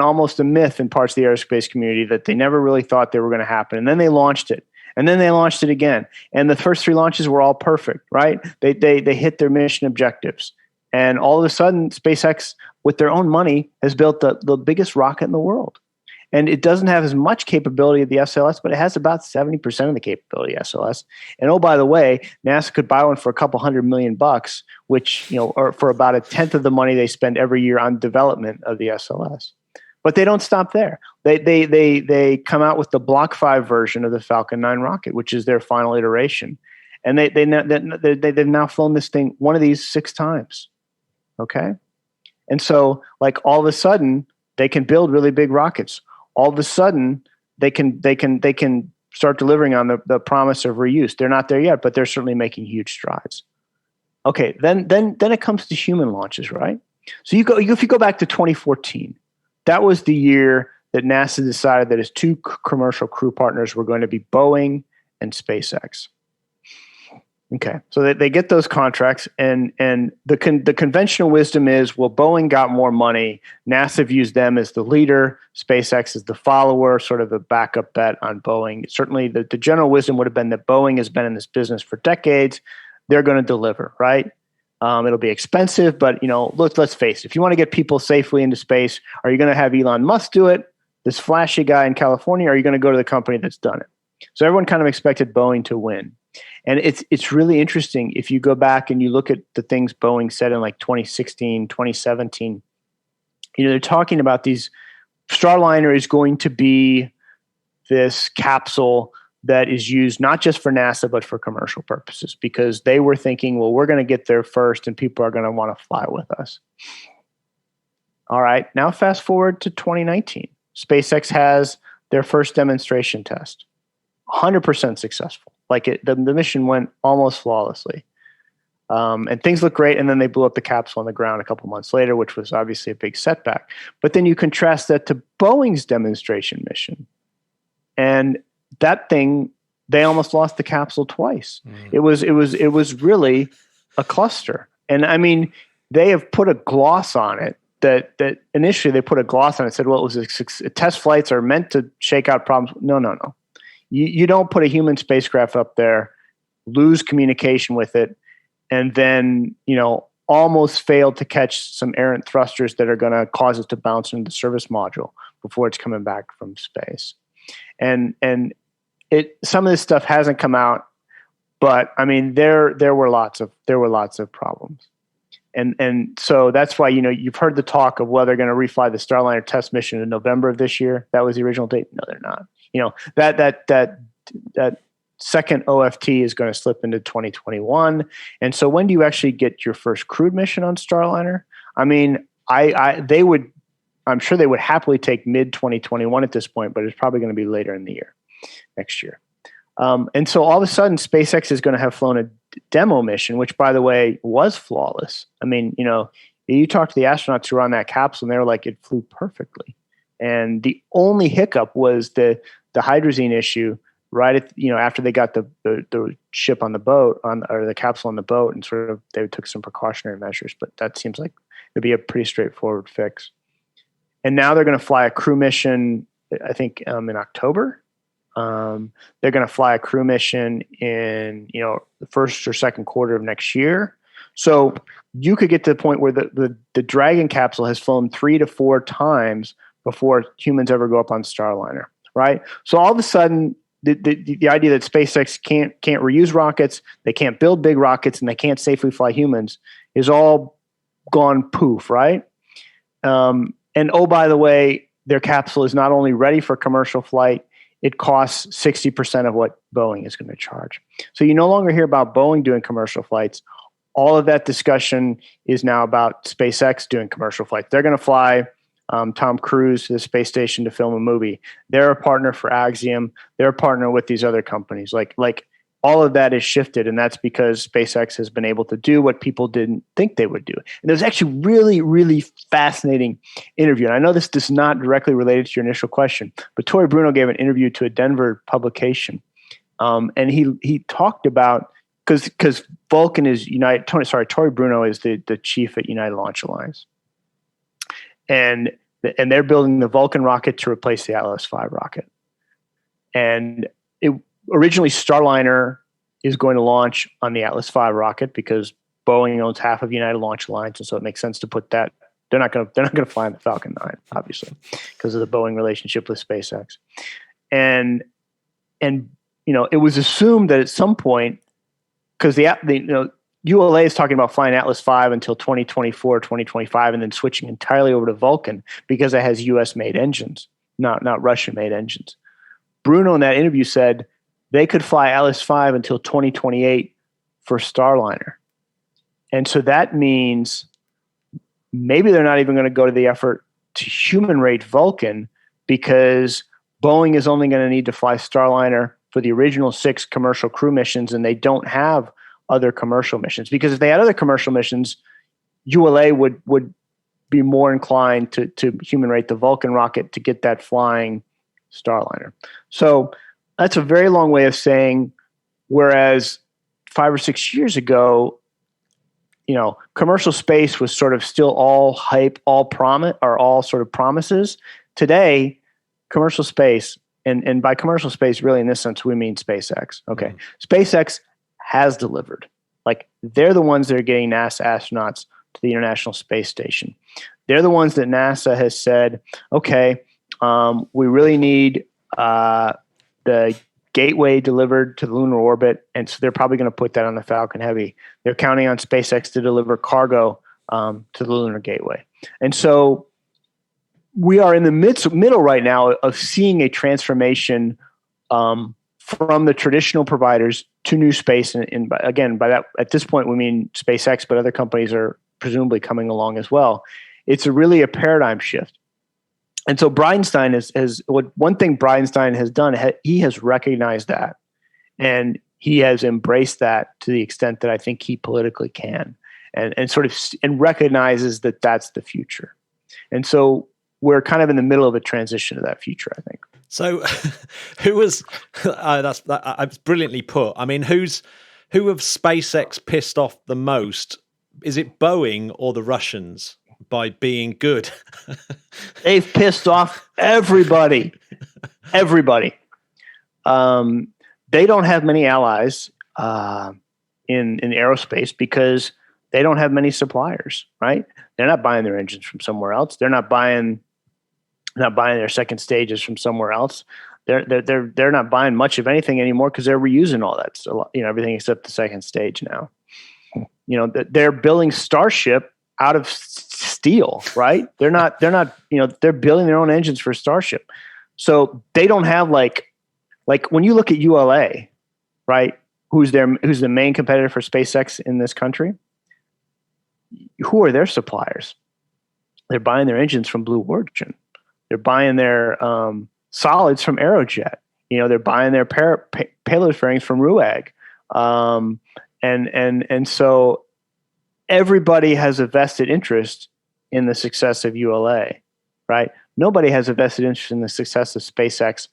almost a myth in parts of the aerospace community that they never really thought they were going to happen. And then they launched it. And then they launched it again. And the first 3 launches were all perfect, right? They hit their mission objectives. And all of a sudden, SpaceX, with their own money, has built the biggest rocket in the world. And it doesn't have as much capability of the SLS, but it has about 70% of the capability of SLS. And oh, by the way, NASA could buy one for a couple $100 million, which, or for about 1/10 of the money they spend every year on development of the SLS. But they don't stop there. They come out with the Block 5 version of the Falcon 9 rocket, which is their final iteration, and they've now flown this thing, one of these, 6 times. Okay, and so like all of a sudden they can build really big rockets. All of a sudden they can start delivering on the promise of reuse. They're not there yet, but they're certainly making huge strides. Okay, then it comes to human launches, right? So if you go back to 2014, that was the year that NASA decided that its 2 commercial crew partners were going to be Boeing and SpaceX. Okay, so they get those contracts, and the conventional wisdom is, well, Boeing got more money. NASA views them as the leader. SpaceX is the follower, sort of the backup bet on Boeing. Certainly, the general wisdom would have been that Boeing has been in this business for decades. They're going to deliver, right? It'll be expensive, but let's face it. If you want to get people safely into space, are you going to have Elon Musk do it, this flashy guy in California, or are you going to go to the company that's done it? So everyone kind of expected Boeing to win. And it's really interesting if you go back and you look at the things Boeing said in like 2016, 2017. They're talking about these. Starliner is going to be this capsule that is used not just for NASA but for commercial purposes, because they were thinking, well, we're going to get there first, and people are going to want to fly with us. All right, now fast forward to 2019. SpaceX has their first demonstration test, 100% successful. Like the mission went almost flawlessly. And things look great, and then they blew up the capsule on the ground a couple months later, which was obviously a big setback. But then you contrast that to Boeing's demonstration mission, and that thing, they almost lost the capsule twice. It was really a cluster. And I mean, they have put a gloss on it that initially they put a gloss on it, said, well, it was test flights are meant to shake out problems. No. You don't put a human spacecraft up there, lose communication with it, and then, almost fail to catch some errant thrusters that are going to cause it to bounce into the service module before it's coming back from space. And some of this stuff hasn't come out, but I mean, there were lots of problems. And so that's why, you've heard the talk of whether they're going to refly the Starliner test mission in November of this year. That was the original date. No, they're not. That second OFT is going to slip into 2021. And so when do you actually get your first crewed mission on Starliner? I mean, I'm sure they would happily take mid 2021 at this point, but it's probably going to be later in the year, next year. And so all of a sudden, SpaceX is going to have flown a demo mission, which, by the way, was flawless. I mean, you talk to the astronauts who were on that capsule, and they were like, it flew perfectly. And the only hiccup was the hydrazine issue right at, after they got the ship on the boat, or the capsule on the boat, and sort of they took some precautionary measures. But that seems like it'd be a pretty straightforward fix. And now they're going to fly a crew mission, I think, in October. They're going to fly a crew mission in, the first or second quarter of next year. So you could get to the point where the Dragon capsule has flown 3 to 4 times before humans ever go up on Starliner, right? So all of a sudden, the idea that SpaceX can't reuse rockets, they can't build big rockets, and they can't safely fly humans is all gone poof, right? And oh, by the way, their capsule is not only ready for commercial flight, it costs 60% of what Boeing is going to charge. So you no longer hear about Boeing doing commercial flights. All of that discussion is now about SpaceX doing commercial flights. They're going to fly Tom Cruise to the space station to film a movie. They're a partner for Axiom. They're a partner with these other companies. Like all of that is shifted, and that's because SpaceX has been able to do what people didn't think they would do. And there's actually really, really fascinating interview. And I know this is not directly related to your initial question, but Tory Bruno gave an interview to a Denver publication, and he talked about because Vulcan is Tory Bruno is the chief at United Launch Alliance, and they're building the Vulcan rocket to replace the Atlas V rocket. And originally, Starliner is going to launch on the Atlas V rocket because Boeing owns half of United Launch Alliance, and so it makes sense to put that. They're not going to fly on the Falcon 9, obviously, because of the Boeing relationship with SpaceX. And it was assumed that at some point, because ULA is talking about flying Atlas V until 2024, 2025, and then switching entirely over to Vulcan because it has U.S.-made engines. not Russian-made engines. Bruno in that interview said they could fly LS-5 until 2028 for Starliner. And so that means maybe they're not even going to go to the effort to human rate Vulcan, because Boeing is only going to need to fly Starliner for the original 6 commercial crew missions, and they don't have other commercial missions. Because if they had other commercial missions, ULA would be more inclined to human rate the Vulcan rocket to get that flying Starliner. So that's a very long way of saying, whereas 5 or 6 years ago, commercial space was sort of still all hype, all sort of promises. Today, commercial space, and by commercial space, really in this sense, we mean SpaceX. Okay. SpaceX has delivered. Like, they're the ones that are getting NASA astronauts to the International Space Station. They're the ones that NASA has said, okay, we really need the Gateway delivered to the lunar orbit, and so they're probably going to put that on the Falcon Heavy. They're counting on SpaceX to deliver cargo to the Lunar Gateway. And so we are in the middle right now of seeing a transformation from the traditional providers to new space. And again, by that, at this point, we mean SpaceX, but other companies are presumably coming along as well. It's really a paradigm shift. And so Bridenstine one thing Bridenstine has done, he has recognized that, and he has embraced that to the extent that I think he politically can, and sort of and recognizes that that's the future. And so we're kind of in the middle of a transition to that future, I think. So who was that's brilliantly put. I mean, who have SpaceX pissed off the most? Is it Boeing or the Russians by being good? They've pissed off everybody. Everybody. They don't have many allies in aerospace because they don't have many suppliers, right? They're not buying their engines from somewhere else. They're not buying their second stages from somewhere else. They're not buying much of anything anymore because they're reusing all that, everything except the second stage now. They're building Starship out of steel, right? They're not, they're building their own engines for Starship. So they don't have like when you look at ULA, right? Who's the main competitor for SpaceX in this country? Who are their suppliers? They're buying their engines from Blue Origin. They're buying their solids from Aerojet. They're buying their payload fairings from RUAG. And so everybody has a vested interest in the success of ULA, right? Nobody has a vested interest in the success of SpaceX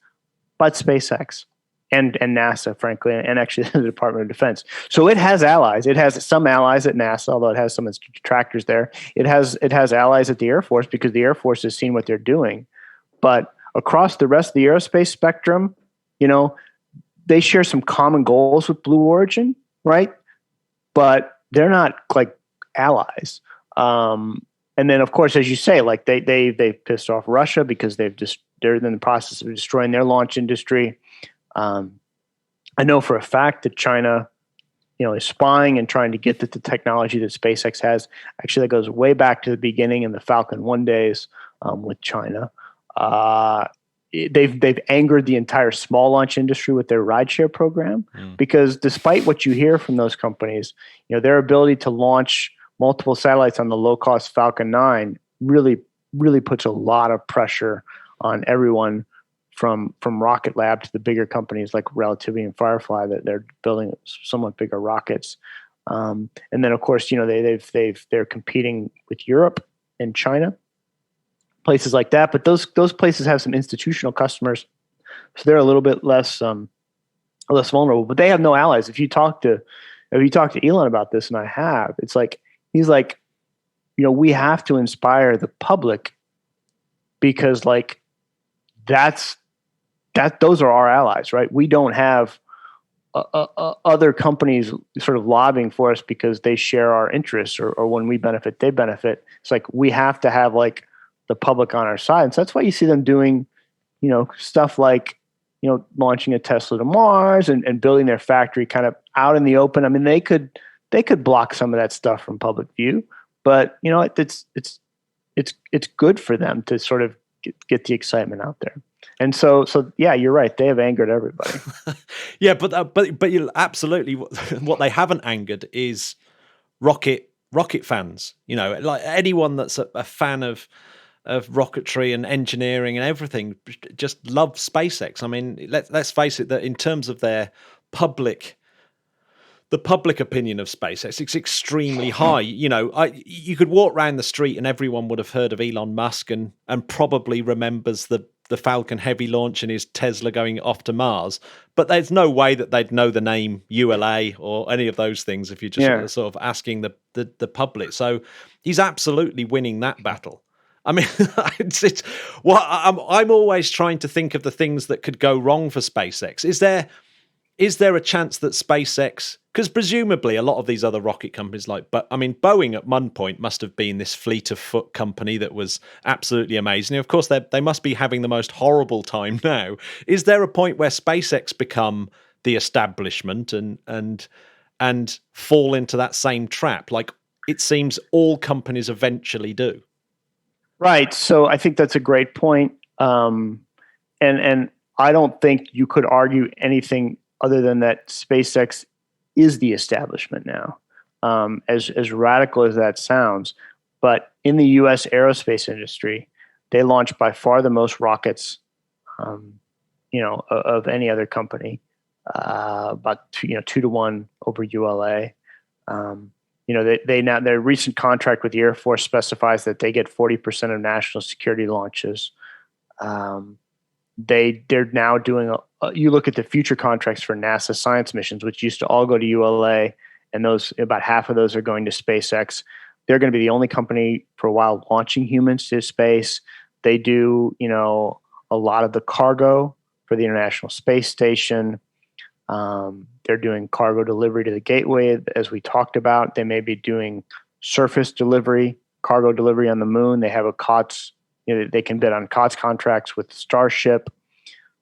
but SpaceX and NASA, frankly, and actually the Department of Defense. So it has allies. It has some allies at NASA, although it has some detractors there. It has allies at the Air Force because the Air Force has seen what they're doing. But across the rest of the aerospace spectrum, they share some common goals with Blue Origin, right? But they're not like allies. And then, of course, as you say, like they pissed off Russia because they're in the process of destroying their launch industry. I know for a fact that China, is spying and trying to get the technology that SpaceX has. Actually, that goes way back to the beginning in the Falcon 1 days with China. They've angered the entire small launch industry with their rideshare program because despite what you hear from those companies, their ability to launch multiple satellites on the low-cost Falcon 9 really, really puts a lot of pressure on everyone from Rocket Lab to the bigger companies like Relativity and Firefly that they're building somewhat bigger rockets. And then, of course, they're competing with Europe and China, places like that. But those places have some institutional customers, so they're a little bit less vulnerable. But they have no allies. If you talk to Elon about this, and I have, it's like he's like, we have to inspire the public because those are our allies, right? We don't have other companies sort of lobbying for us because they share our interests or when we benefit, they benefit. It's like we have to have the public on our side. And so that's why you see them doing, stuff like, launching a Tesla to Mars and building their factory kind of out in the open. I mean, they could block some of that stuff from public view, but it's good for them to sort of get the excitement out there. And so yeah, you're right. They have angered everybody. Yeah, but you absolutely, what they haven't angered is rocket fans. You know, like anyone that's a fan of rocketry and engineering and everything just loves SpaceX. I mean, let's face it, that in terms of the public opinion of SpaceX, it's extremely high. You know, you could walk around the street and everyone would have heard of Elon Musk and probably remembers the Falcon Heavy launch and his Tesla going off to Mars. But there's no way that they'd know the name ULA or any of those things if you're just sort of asking the public. So he's absolutely winning that battle. I mean, I'm always trying to think of the things that could go wrong for SpaceX. Is there a chance that SpaceX, because presumably a lot of these other rocket companies Boeing at one point must have been this fleet of foot company that was absolutely amazing. Of course, they must be having the most horrible time now. Is there a point where SpaceX become the establishment and fall into that same trap, like it seems all companies eventually do? Right. So I think that's a great point. And I don't think you could argue anything other than that SpaceX is the establishment now, as radical as that sounds. But in the U.S. aerospace industry, they launch by far the most rockets, of any other company, about 2 to 1 over ULA. Their recent contract with the Air Force specifies that they get 40% of national security launches. They're now doing you look at the future contracts for NASA science missions, which used to all go to ULA, and those about half of those are going to SpaceX. They're going to be the only company for a while launching humans to space. They do, a lot of the cargo for the International Space Station. They're doing cargo delivery to the Gateway, as we talked about. They may be doing surface delivery, cargo delivery on the moon. They have a COTS. They can bid on COTS contracts with Starship.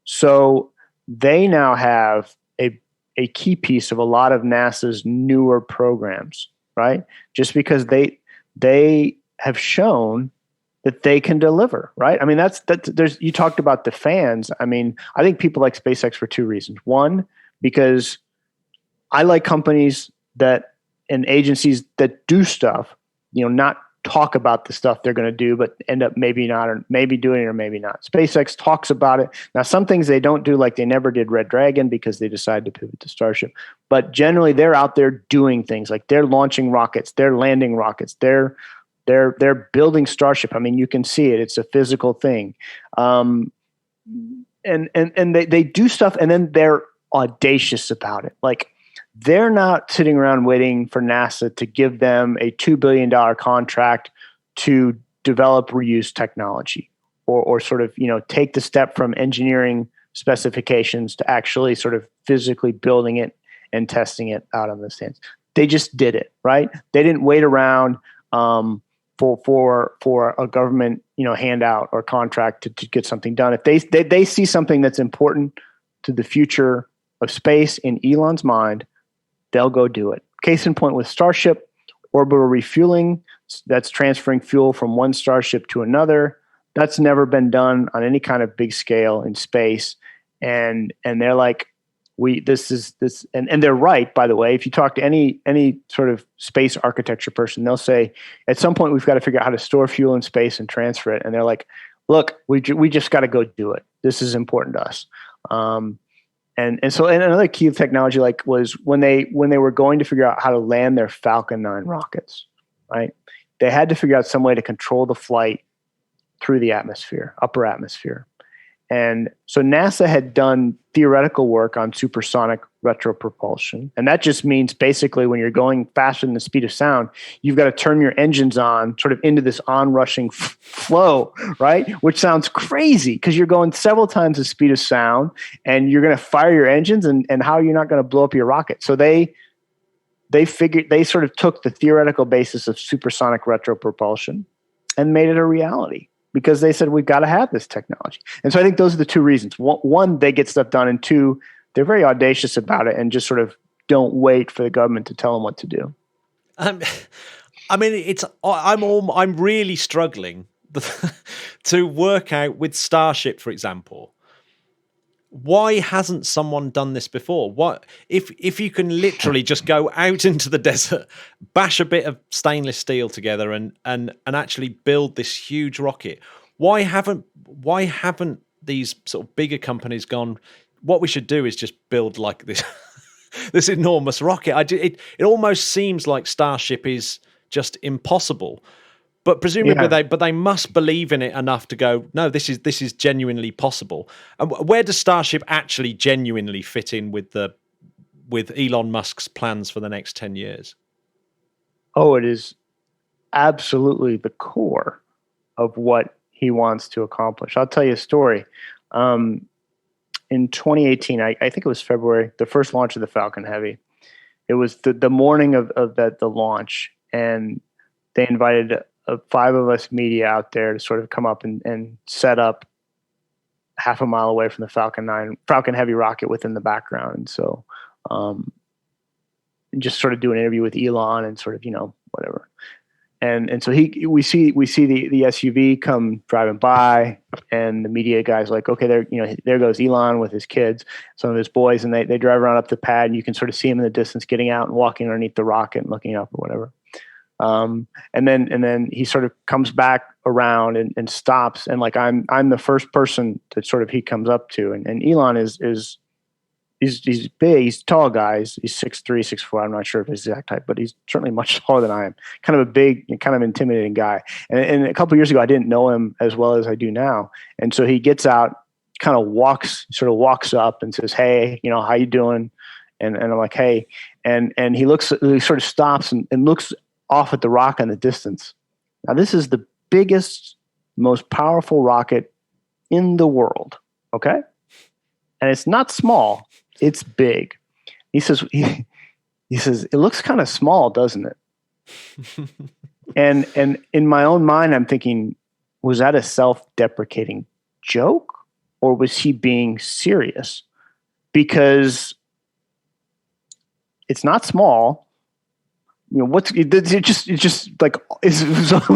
So they now have a key piece of a lot of NASA's newer programs, right? Just because they have shown that they can deliver, right? I mean, you talked about the fans. I mean, I think people like SpaceX for 2 reasons. One, because I like companies and agencies that do stuff, not talk about the stuff they're going to do, but end up maybe not, or maybe doing it or maybe not. SpaceX talks about it. Now, some things they don't do, like they never did Red Dragon because they decided to pivot to Starship. But generally, they're out there doing things, like they're launching rockets, they're landing rockets, they're building Starship. I mean, you can see it; it's a physical thing. And they do stuff, and then they're audacious about it. Like, they're not sitting around waiting for NASA to give them a $2 billion contract to develop reuse technology or sort of, take the step from engineering specifications to actually sort of physically building it and testing it out on the stands. They just did it, right? They didn't wait around for a government, handout or contract to get something done. If they see something that's important to the future of space in Elon's mind, they'll go do it. Case in point with Starship, orbital refueling, that's transferring fuel from one Starship to another. That's never been done on any kind of big scale in space. And they're like, and they're right, by the way. If you talk to any sort of space architecture person, they'll say, at some point we've got to figure out how to store fuel in space and transfer it. And they're like, look, we just got to go do it. This is important to us. And so another key of technology was when they were going to figure out how to land their Falcon 9 rockets, right? They had to figure out some way to control the flight through the atmosphere, upper atmosphere. And so NASA had done theoretical work on supersonic retropropulsion. And that just means basically when you're going faster than the speed of sound, you've got to turn your engines on sort of into this onrushing flow, right? Which sounds crazy because you're going several times the speed of sound and you're going to fire your engines and how you're not going to blow up your rocket. So they sort of took the theoretical basis of supersonic retropropulsion and made it a reality. Because they said, we've got to have this technology. And so I think those are the 2 reasons. One, they get stuff done. And 2, they're very audacious about it and just sort of don't wait for the government to tell them what to do. I mean, I'm really struggling to work out with Starship, for example. Why hasn't someone done this before? What if you can literally just go out into the desert, bash a bit of stainless steel together, and actually build this huge rocket? Why haven't these sort of bigger companies gone, what we should do is just build like this this enormous rocket? It almost seems like Starship is just impossible. But presumably they must believe in it enough to go, no, this is genuinely possible. And where does Starship actually genuinely fit in with Elon Musk's plans for the next 10 years? Oh, it is absolutely the core of what he wants to accomplish. I'll tell you a story. In 2018, I think it was February, the first launch of the Falcon Heavy. It was the morning of the launch, and they invited 5 of us media out there to sort of come up and set up half a mile away from the Falcon Heavy rocket within the background. And so just sort of do an interview with Elon and sort of, whatever. And so we see the SUV come driving by, and the media guy's like, okay, there goes Elon with his kids, some of his boys, and they drive around up the pad, and you can sort of see him in the distance getting out and walking underneath the rocket and looking up or whatever. And then he sort of comes back around and stops, and like I'm the first person that sort of he comes up to, and Elon is he's big, he's a tall guy, he's 6'3", 6'4", I'm not sure of his exact height, but he's certainly much taller than I am. Kind of a big, kind of intimidating guy. And a couple of years ago, I didn't know him as well as I do now, and so he gets out, kind of walks up and says, "Hey, how you doing?" And I'm like, "Hey," and he sort of stops and looks off at the rocket in the distance. Now, this is the biggest, most powerful rocket in the world, okay? And it's not small, it's big. He says, it looks kind of small, doesn't it? and in my own mind, I'm thinking, was that a self-deprecating joke, or was he being serious? Because it's not small. It was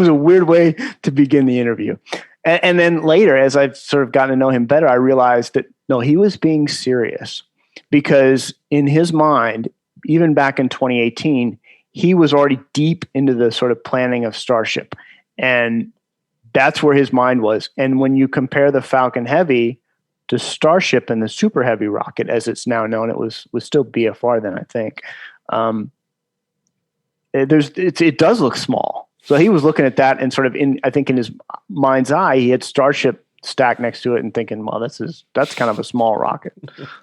a weird way to begin the interview. And then later, as I've sort of gotten to know him better, I realized that no, he was being serious, because in his mind, even back in 2018, he was already deep into the sort of planning of Starship. And that's where his mind was. And when you compare the Falcon Heavy to Starship and the Super Heavy rocket, as it's now known, it was still BFR then, I think. It does look small. So he was looking at that and sort of I think in his mind's eye, he had Starship stacked next to it and thinking, well, that's kind of a small rocket.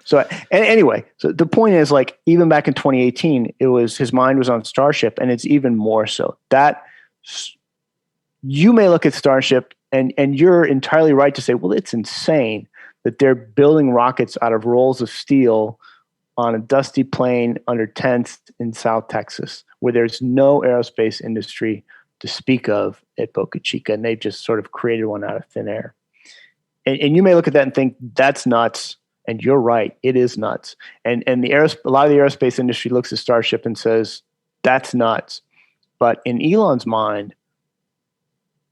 So anyway, so the point is, like, even back in 2018, his mind was on Starship, and it's even more so. That you may look at Starship and you're entirely right to say, well, it's insane that they're building rockets out of rolls of steel on a dusty plain under tents in South Texas, where there's no aerospace industry to speak of at Boca Chica, and they've just sort of created one out of thin air. And you may look at that and think that's nuts, and you're right, it is nuts. And a lot of the aerospace industry looks at Starship and says that's nuts. But in Elon's mind,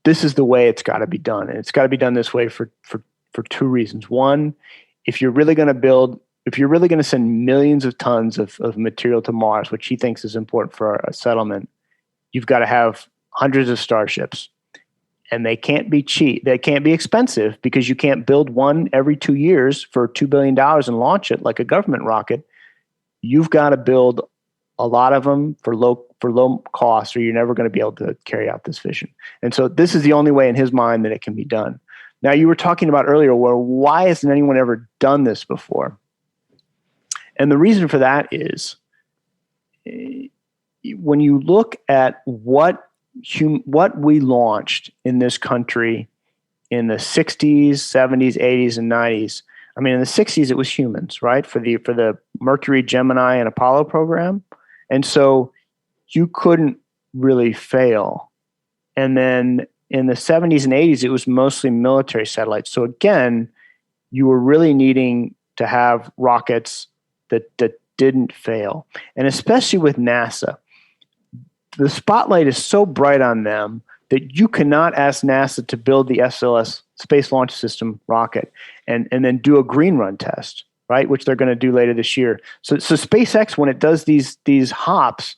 this is the way it's got to be done, and it's got to be done this way for 2 reasons. One, if you're really going to send millions of tons of material to Mars, which he thinks is important for a settlement, you've got to have hundreds of Starships. And they can't be cheap. They can't be expensive, because you can't build one every 2 years for $2 billion and launch it like a government rocket. You've got to build a lot of them for low cost, or you're never going to be able to carry out this vision. And so this is the only way in his mind that it can be done. Now, you were talking about earlier, well, why hasn't anyone ever done this before? And the reason for that is, when you look at what we launched in this country in the 60s, 70s, 80s, and 90s. I mean, in the 60s, it was humans, right? For the Mercury, Gemini, and Apollo program. And so you couldn't really fail. And then in the 70s and 80s, it was mostly military satellites. So again, you were really needing to have rockets that didn't fail. And especially with NASA, the spotlight is so bright on them that you cannot ask NASA to build the SLS Space Launch System rocket and then do a green run test, right? Which they're going to do later this year. So SpaceX, when it does these hops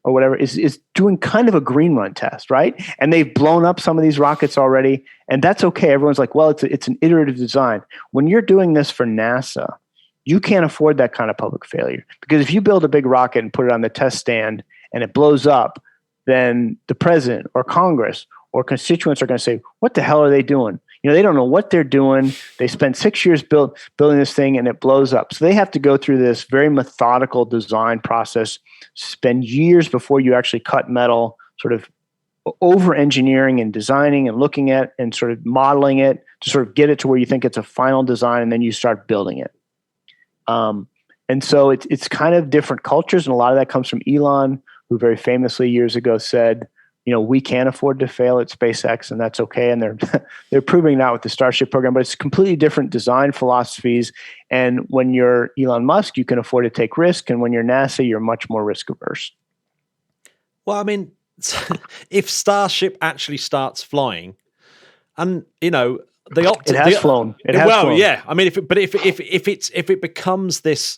or whatever, is doing kind of a green run test, right? And they've blown up some of these rockets already, and that's okay. Everyone's like, well, it's an iterative design. When you're doing this for NASA, you can't afford that kind of public failure, because if you build a big rocket and put it on the test stand and it blows up, then the president or Congress or constituents are going to say, what the hell are they doing? They don't know what they're doing. They spent 6 years building this thing and it blows up. So they have to go through this very methodical design process, spend years before you actually cut metal, sort of over engineering and designing and looking at and sort of modeling it to sort of get it to where you think it's a final design, and then you start building it. And so it's kind of different cultures. And a lot of that comes from Elon, who very famously years ago said, we can't afford to fail at SpaceX, and that's okay. And they're proving that with the Starship program, but it's completely different design philosophies. And when you're Elon Musk, you can afford to take risk. And when you're NASA, you're much more risk averse. Well, I mean, if Starship actually starts flying, and it has flown. It has flown. Yeah. I mean, if it becomes this.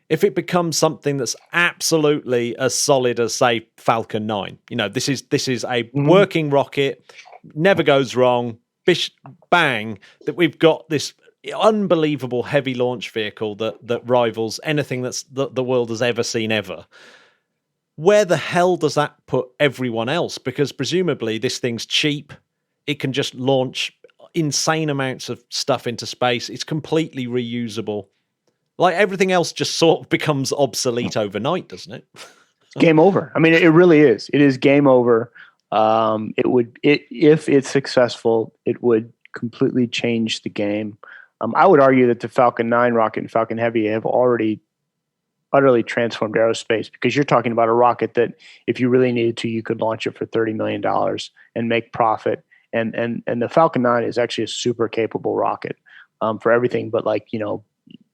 If it becomes something that's absolutely as solid as, say, Falcon 9, this is a working rocket, never goes wrong, bish, bang, that we've got this unbelievable heavy launch vehicle that rivals anything that the world has ever seen ever. Where the hell does that put everyone else? Because presumably this thing's cheap. It can just launch insane amounts of stuff into space. It's completely reusable. Like everything else just sort of becomes obsolete overnight, doesn't it? It's game over. I mean, it really is. It is game over. If it's successful, it would completely change the game. I would argue that the Falcon 9 rocket and Falcon Heavy have already utterly transformed aerospace, because you're talking about a rocket that if you really needed to, you could launch it for $30 million and make profit. And the Falcon 9 is actually a super capable rocket for everything but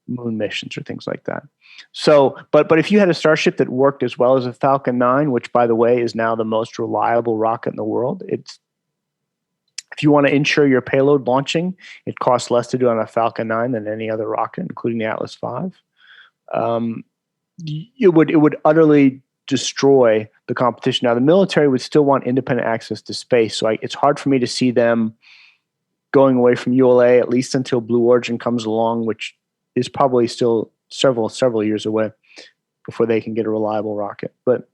moon missions or things like that. So, but if you had a Starship that worked as well as a Falcon 9, which by the way is now the most reliable rocket in the world, if you want to ensure your payload launching, it costs less to do on a Falcon 9 than any other rocket, including the Atlas V. It would utterly destroy the competition. Now, the military would still want independent access to space, so it's hard for me to see them going away from ULA, at least until Blue Origin comes along, which is probably still several years away before they can get a reliable rocket. But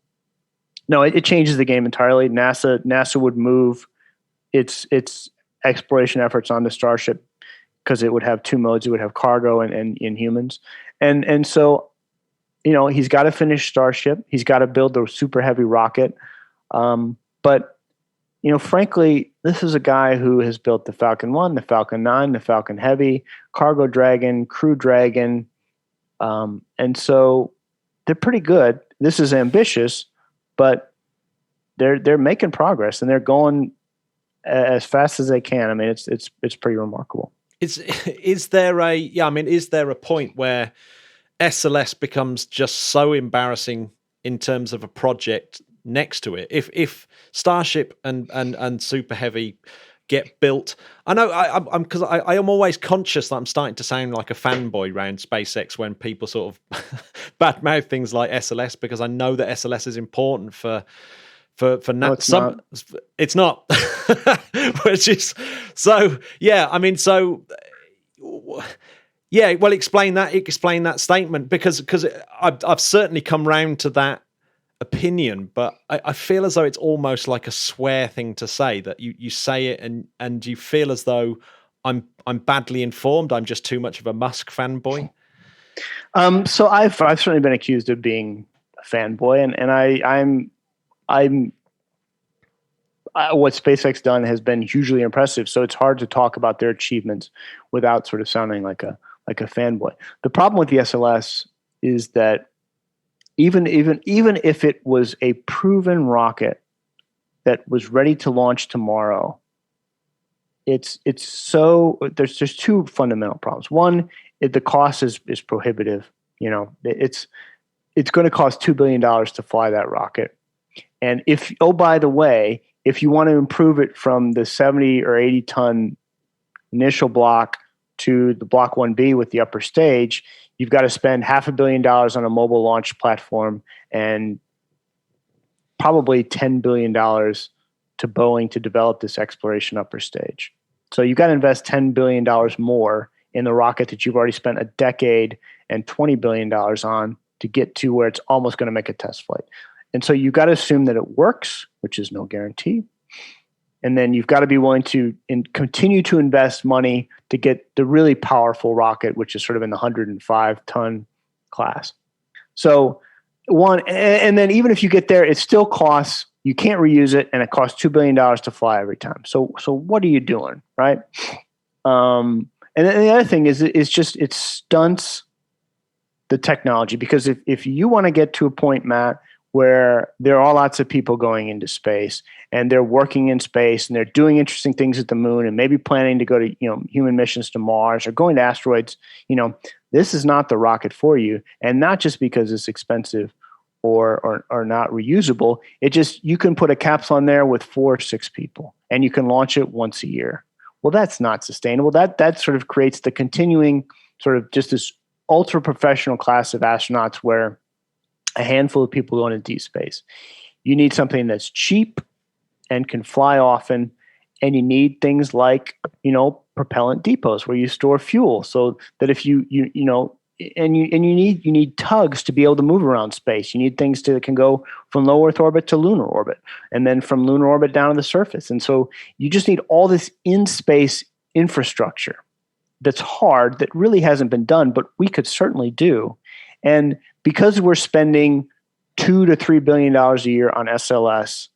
no, it changes the game entirely. NASA would move its exploration efforts onto Starship because it would have two modes. It would have cargo and humans. And so, he's got to finish Starship. He's got to build the super heavy rocket. But frankly, this is a guy who has built the Falcon 1, the Falcon 9, the Falcon Heavy, Cargo Dragon, Crew Dragon. And so they're pretty good. This is ambitious, but they're making progress, and they're going as fast as they can. I mean, it's pretty remarkable. Is there a point where SLS becomes just so embarrassing in terms of a project next to it? If Starship and Super Heavy get built, I know I am always conscious that I'm starting to sound like a fanboy around SpaceX when people sort of badmouth things like SLS, because I know that SLS is important for no, it's not which is so yeah. I mean, so yeah. Well, explain that statement, because I've certainly come round to that opinion, but I feel as though it's almost like a swear thing to say, that you say it and you feel as though I'm badly informed. I'm just too much of a Musk fanboy. So I've certainly been accused of being a fanboy, and what SpaceX done has been hugely impressive. So it's hard to talk about their achievements without sort of sounding like a fanboy. The problem with the SLS is that even if it was a proven rocket that was ready to launch tomorrow, there's two fundamental problems. One, the cost is prohibitive. It's going to cost $2 billion to fly that rocket. And by the way, if you want to improve it from the 70 or 80 ton initial block to the Block 1B with the upper stage, you've got to spend $500 million on a mobile launch platform and probably $10 billion to Boeing to develop this exploration upper stage. So you've got to invest $10 billion more in the rocket that you've already spent a decade and $20 billion on to get to where it's almost going to make a test flight. And so you've got to assume that it works, which is no guarantee. And then you've got to be willing to continue to invest money to get the really powerful rocket, which is sort of in the 105-ton class. So and then even if you get there, it still costs, you can't reuse it, and it costs $2 billion to fly every time. So what are you doing, right? And then the other thing is it stunts the technology, because if you want to get to a point, Matt, where there are lots of people going into space and they're working in space and they're doing interesting things at the moon and maybe planning to go to, human missions to Mars or going to asteroids, this is not the rocket for you. And not just because it's expensive or not reusable. You can put a capsule on there with 4 or 6 people and you can launch it once a year. Well, that's not sustainable. That sort of creates the continuing sort of just this ultra professional class of astronauts where a handful of people go into deep space. You need something that's cheap and can fly often, and you need things like, propellant depots where you store fuel, so that if you need tugs to be able to move around space. You need things that can go from low Earth orbit to lunar orbit, and then from lunar orbit down to the surface. And so you just need all this in-space infrastructure that's hard, that really hasn't been done, but we could certainly do. And because we're spending $2 to $3 billion a year on SLS,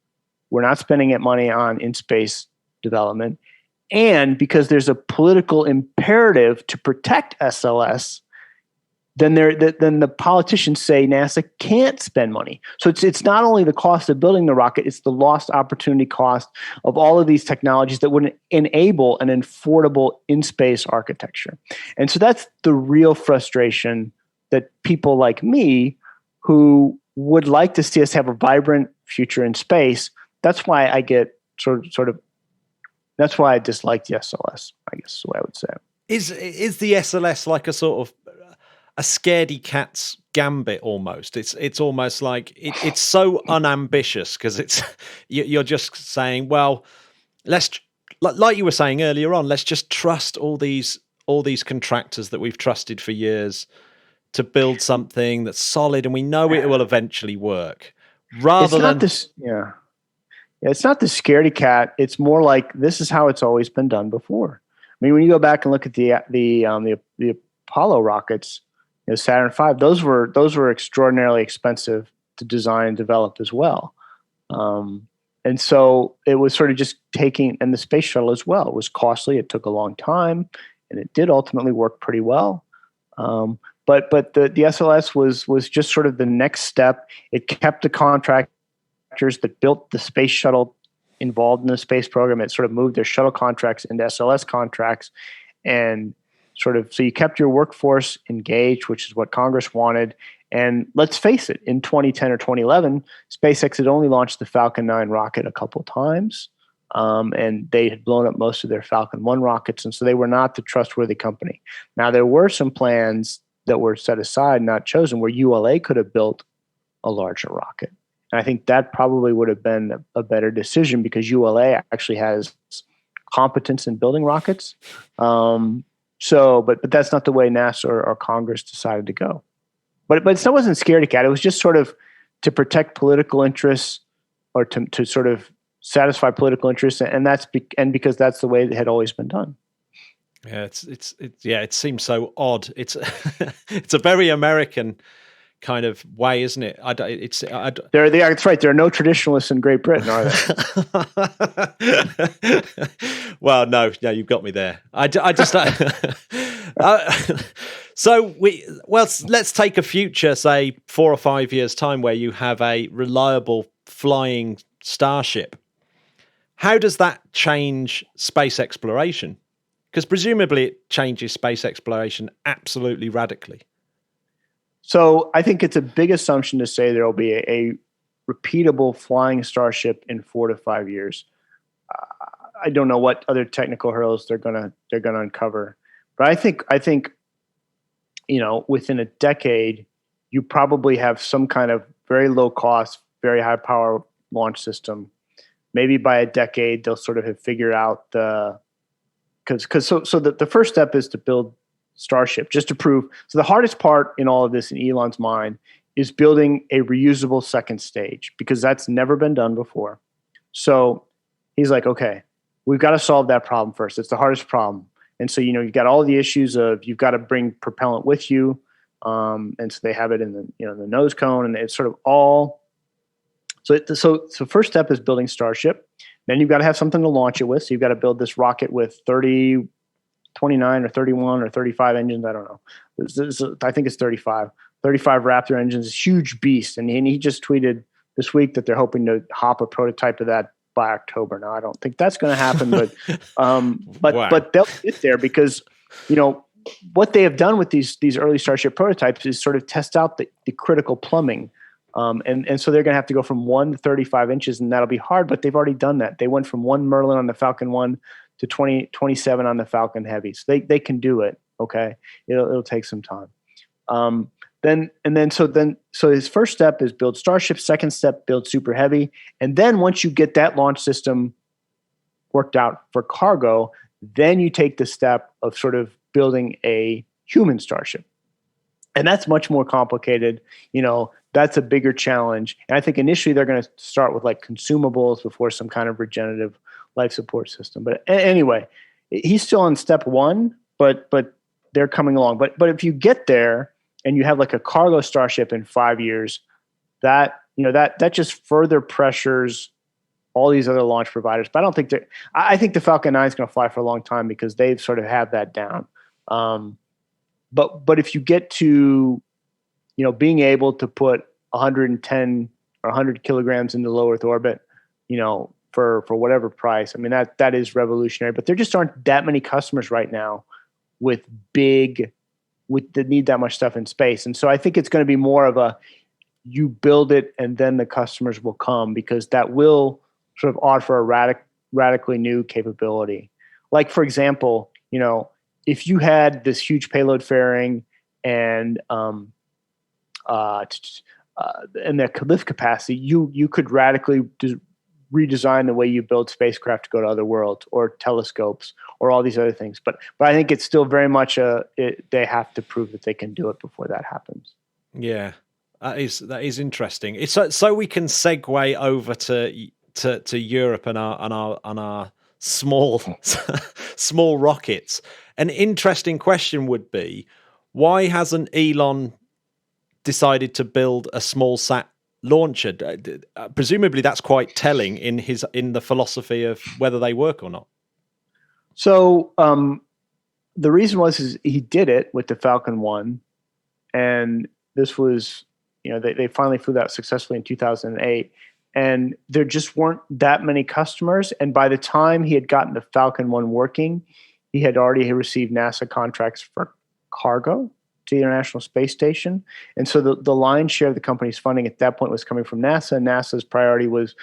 we're not spending money on in-space development. And because there's a political imperative to protect SLS, then the politicians say NASA can't spend money. So it's not only the cost of building the rocket, it's the lost opportunity cost of all of these technologies that would enable an affordable in-space architecture. And so that's the real frustration that people like me, who would like to see us have a vibrant future in space, that's why I get sort of that's why I dislike the SLS, I guess is the way I would say it. Is the SLS like a sort of a scaredy cat's gambit almost? It's almost like it's so unambitious, because you're just saying, well, like you were saying earlier on, let's just trust all these contractors that we've trusted for years to build something that's solid and we know it will eventually work. It's not the scaredy cat. It's more like, this is how it's always been done before. I mean, when you go back and look at the Apollo rockets, Saturn V, those were extraordinarily expensive to design and develop as well. And so it was sort of just and the space shuttle as well. It was costly. It took a long time, and it did ultimately work pretty well. But the SLS was just sort of the next step. It kept the contractors that built the space shuttle involved in the space program. It sort of moved their shuttle contracts into SLS contracts, and so you kept your workforce engaged, which is what Congress wanted. And let's face it, in 2010 or 2011, SpaceX had only launched the Falcon 9 rocket a couple times, and they had blown up most of their Falcon 1 rockets, and so they were not the trustworthy company. Now, there were some plans that were set aside, not chosen, where ULA could have built a larger rocket. And I think that probably would have been a better decision, because ULA actually has competence in building rockets. But that's not the way NASA or Congress decided to go. But it wasn't scaredy cat. It was just sort of to protect political interests, or to sort of satisfy political interests, and because that's the way it had always been done. Yeah, it seems so odd. It's it's a very American kind of way, isn't it? That's right. There are no traditionalists in Great Britain, are there? Well, no, you've got me there. Let's take a future, say 4 or 5 years time, where you have a reliable flying Starship. How does that change space exploration? Because presumably it changes space exploration absolutely radically. So I think it's a big assumption to say there will be a repeatable flying Starship in 4 to 5 years. I don't know what other technical hurdles they're gonna uncover, but I think within a decade, you probably have some kind of very low cost, very high power launch system. Maybe by a decade, they'll sort of have figured out the first step is to build Starship, just to prove. So the hardest part in all of this, in Elon's mind, is building a reusable second stage, because that's never been done before. So he's like, okay, we've got to solve that problem first. It's the hardest problem. And so, you've got all the issues of, you've got to bring propellant with you. And so they have it in the nose cone, and it's sort of all. So first step is building Starship. Then you've got to have something to launch it with. So you've got to build this rocket with 29 or 31 or 35 engines. I don't know. I think it's 35 Raptor engines, a huge beast. And he just tweeted this week that they're hoping to hop a prototype of that by October. Now, I don't think that's going to happen, but Wow. But they'll get there, because what they have done with these early Starship prototypes is sort of test out the critical plumbing. And so they're going to have to go from 1 to 35 inches, and that'll be hard, but they've already done that. They went from 1 Merlin on the Falcon 1 to 27 on the Falcon Heavy. So they can do it. Okay. It'll take some time. So his first step is build Starship. Second step, build Super Heavy. And then once you get that launch system worked out for cargo, then you take the step of sort of building a human Starship. And that's much more complicated. That's a bigger challenge. And I think initially they're going to start with like consumables before some kind of regenerative life support system. But anyway, he's still on step 1, but they're coming along. But if you get there and you have like a cargo Starship in 5 years, that just further pressures all these other launch providers. But I don't think I think the Falcon 9 is going to fly for a long time, because they've sort of had that down. But if you get to, being able to put 110 or 100 kilograms into low Earth orbit, for whatever price, I mean, that is revolutionary. But there just aren't that many customers right now with that need that much stuff in space. And so I think it's going to be more of a, you build it and then the customers will come, because that will sort of offer a radically new capability. Like, for example, if you had this huge payload fairing and the lift capacity, you could radically redesign the way you build spacecraft to go to other worlds, or telescopes, or all these other things. But I think it's still very much they have to prove that they can do it before that happens. Yeah, that is interesting. It's so we can segue over to Europe and our small rockets. An interesting question would be, why hasn't Elon decided to build a small sat launcher? Presumably that's quite telling in the philosophy of whether they work or not. So the reason is he did it with the Falcon 1, and this was, they finally flew that successfully in 2008, and there just weren't that many customers. And by the time he had gotten the Falcon 1 working, he had already received NASA contracts for cargo to the International Space Station. And so the lion's share of the company's funding at that point was coming from NASA. NASA's priority was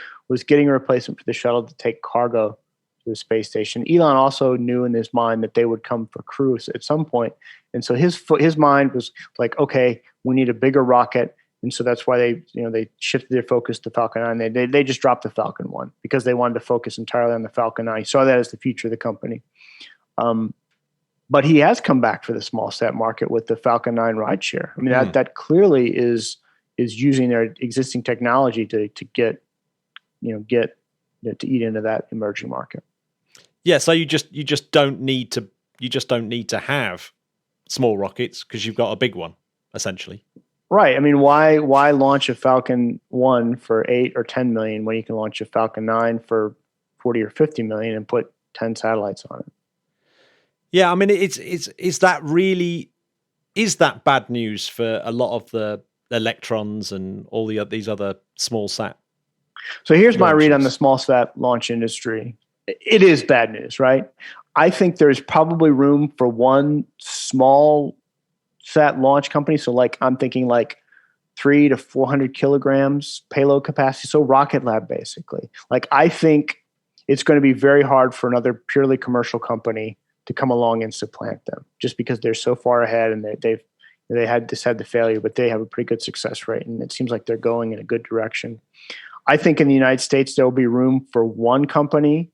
getting a replacement for the shuttle to take cargo to the space station. Elon also knew in his mind that they would come for crew at some point. And so his mind was like, okay, we need a bigger rocket. And so that's why they shifted their focus to Falcon 9. They just dropped the Falcon 1 because they wanted to focus entirely on the Falcon 9. He saw that as the future of the company. But he has come back for the small sat market with the Falcon 9 rideshare. I mean, that clearly is using their existing technology to get to eat into that emerging market. Yeah, so you just don't need to have small rockets because you've got a big one, essentially. Right. I mean, why launch a Falcon 1 for 8 or 10 million when you can launch a Falcon 9 for 40 or 50 million and put 10 satellites on it? Yeah, I mean, is that bad news for a lot of the Electrons and all these other small sat? So here's my read on the small sat launch industry. It is bad news, right? I think there's probably room for one small sat launch company. So I'm thinking like 300 to 400 kilograms payload capacity. So Rocket Lab, basically. Like, I think it's going to be very hard for another purely commercial company to come along and supplant them, just because they're so far ahead, and they had the failure, but they have a pretty good success rate, and it seems like they're going in a good direction. I think in the United States there will be room for one company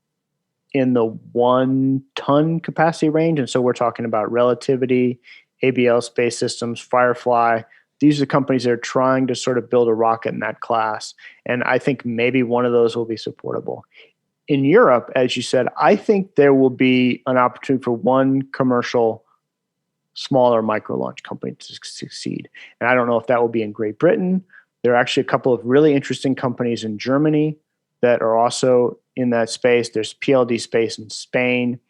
in the 1 ton capacity range, and so we're talking about Relativity, ABL Space Systems, Firefly. These are companies that are trying to sort of build a rocket in that class, and I think maybe one of those will be supportable. In Europe, as you said, I think there will be an opportunity for one commercial smaller micro launch company to succeed. And I don't know if that will be in Great Britain. There are actually a couple of really interesting companies in Germany that are also in that space. There's PLD Space in Spain.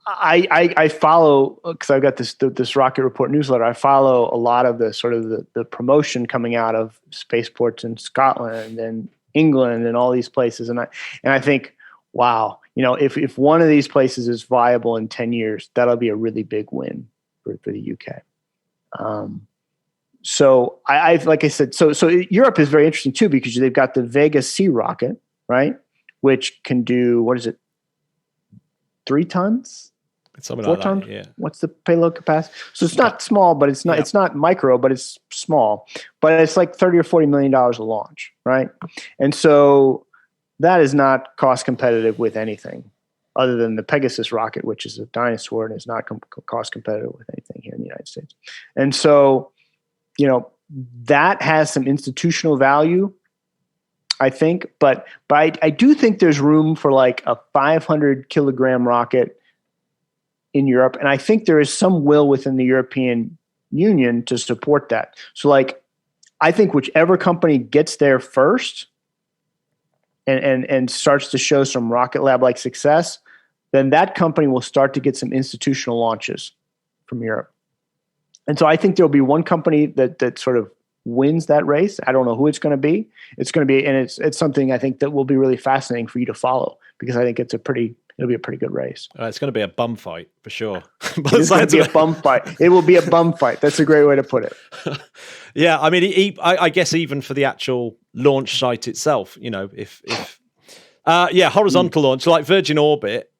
I follow, because I've got this Rocket Report newsletter. I follow a lot of the sort of the promotion coming out of spaceports in Scotland and England and all these places, and I think, wow, if one of these places is viable in 10 years, that'll be a really big win for the UK. So I like I said, so Europe is very interesting too, because they've got the Vega C rocket, right, which can do, what is it, 3 tons? Something 4 like tons? that, yeah. What's the payload capacity? So it's not small, but it's not, It's not micro, but it's small. But it's like $30 or $40 million a launch, right? And so that is not cost competitive with anything other than the Pegasus rocket, which is a dinosaur and is not cost competitive with anything here in the United States. And so, that has some institutional value, I think. But I do think there's room for like a 500 kilogram rocket in Europe. And I think there is some will within the European Union to support that. So like, I think whichever company gets there first and starts to show some Rocket Lab like success, then that company will start to get some institutional launches from Europe. And so I think there'll be one company that sort of wins that race. I don't know who it's going to be. It's going to be, and it's something I think that will be really fascinating for you to follow, because I think it'll be a pretty good race. It's going to be a bum fight for sure. It's going to be a bum fight. It will be a bum fight. That's a great way to put it. Yeah, I mean, I guess even for the actual launch site itself, if horizontal launch like Virgin Orbit,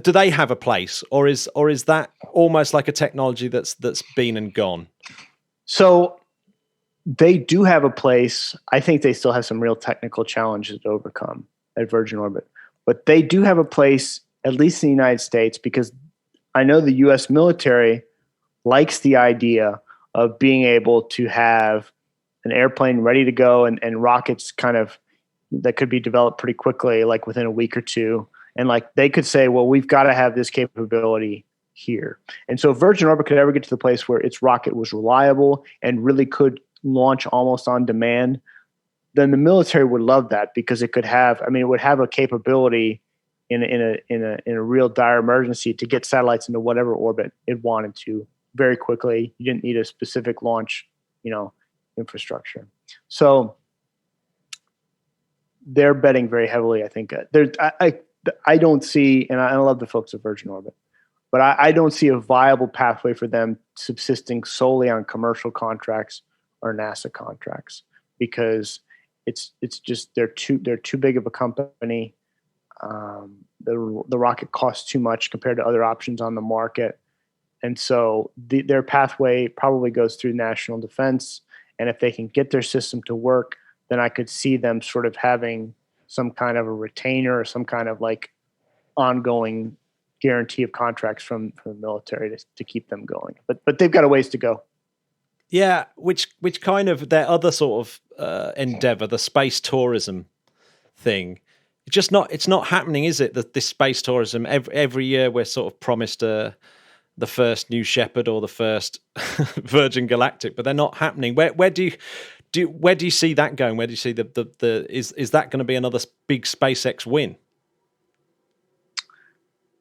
do they have a place, or is that almost like a technology that's been and gone? So they do have a place. I think they still have some real technical challenges to overcome at Virgin Orbit, but they do have a place, at least in the United States, because I know the U.S. military likes the idea of being able to have an airplane ready to go and rockets kind of that could be developed pretty quickly, like within a week or two. And like they could say, well, we've got to have this capability here. And so if Virgin Orbit could ever get to the place where its rocket was reliable and really could launch almost on demand, then the military would love that, because it would have a capability in a real dire emergency to get satellites into whatever orbit it wanted to very quickly. You didn't need a specific launch, infrastructure. So they're betting very heavily, I think. I don't see, and I love the folks at Virgin Orbit, but I don't see a viable pathway for them subsisting solely on commercial contracts or NASA contracts, because it's just they're too big of a company. The rocket costs too much compared to other options on the market, and so their pathway probably goes through national defense. And if they can get their system to work, then I could see them sort of having some kind of a retainer or some kind of like ongoing guarantee of contracts from the military to keep them going. But they've got a ways to go. Yeah, which kind of their other sort of endeavor, the space tourism thing, it's not happening, is it? That this space tourism, every year we're sort of promised the first New Shepard or the first Virgin Galactic, but they're not happening. Where do you see that going? Where do you see is that going to be another big SpaceX win?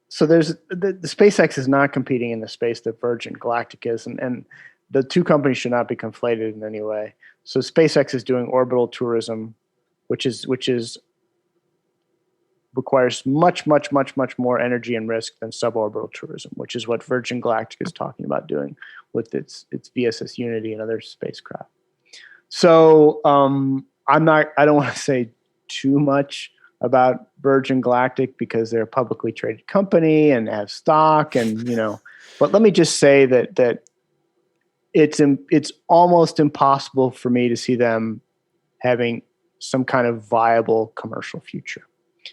So there's the SpaceX is not competing in the space that Virgin Galactic is, and the two companies should not be conflated in any way. So SpaceX is doing orbital tourism, which is requires much, much, much, much more energy and risk than suborbital tourism, which is what Virgin Galactic is talking about doing with its VSS Unity and other spacecraft. So I don't want to say too much about Virgin Galactic because they're a publicly traded company and have stock, and but let me just say that it's almost impossible for me to see them having some kind of viable commercial future.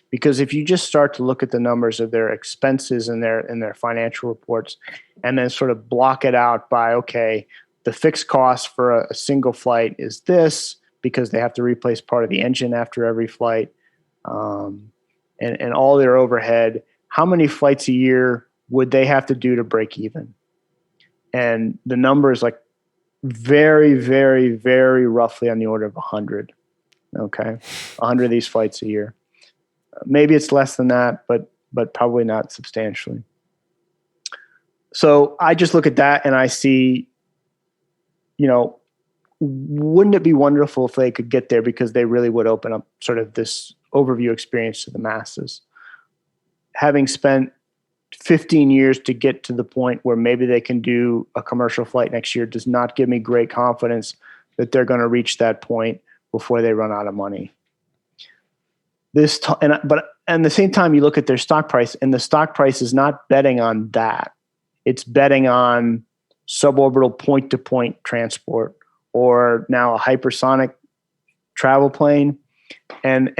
Because if you just start to look at the numbers of their expenses in their financial reports and then sort of block it out by, okay, the fixed cost for a single flight is this because they have to replace part of the engine after every flight, and all their overhead, how many flights a year would they have to do to break even? And the number is like very, very, very roughly on the order of 100. Okay, 100 of these flights a year. Maybe it's less than that, but probably not substantially. So I just look at that and I see, wouldn't it be wonderful if they could get there, because they really would open up sort of this overview experience to the masses. Having spent 15 years to get to the point where maybe they can do a commercial flight next year does not give me great confidence that they're going to reach that point before they run out of money. But at the same time, you look at their stock price, and the stock price is not betting on that. It's betting on suborbital point-to-point transport, or now a hypersonic travel plane. And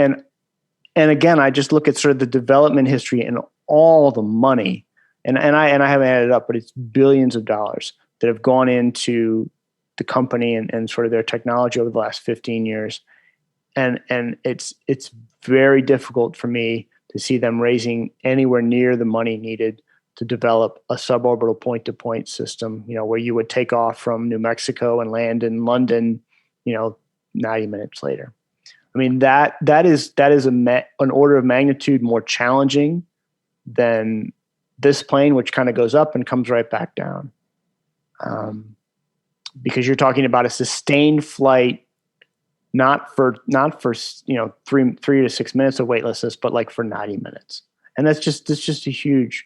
again, I just look at sort of the development history and all the money, and I haven't added it up, but it's billions of dollars that have gone into the company and sort of their technology over the last 15 years. And it's very difficult for me to see them raising anywhere near the money needed to develop a suborbital point-to-point system, where you would take off from New Mexico and land in London, 90 minutes later. I mean, that is an order of magnitude more challenging than this plane, which kind of goes up and comes right back down. Because you're talking about a sustained flight, not for 3 to 6 minutes of weightlessness, but like for 90 minutes. And that's just a huge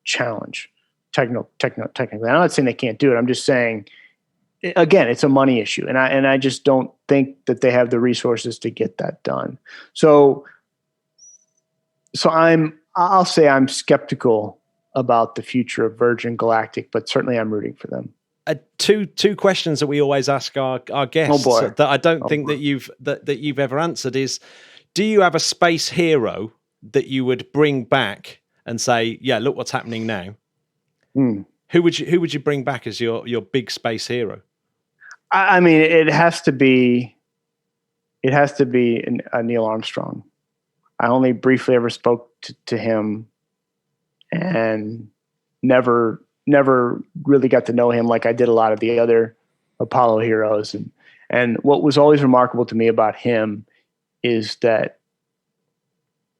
challenge technically. I'm not saying they can't do it. I'm just saying, again, it's a money issue. And I just don't think that they have the resources to get that done. So I'll say I'm skeptical about the future of Virgin Galactic, but certainly I'm rooting for them. Two questions that we always ask our guests that I don't think that you've ever answered is: do you have a space hero that you would bring back and say, yeah, look what's happening now? Who would you bring back as your big space hero? I mean, it has to be Neil Armstrong. I only briefly ever spoke to him, and never really got to know him like I did a lot of the other Apollo heroes. And what was always remarkable to me about him is that,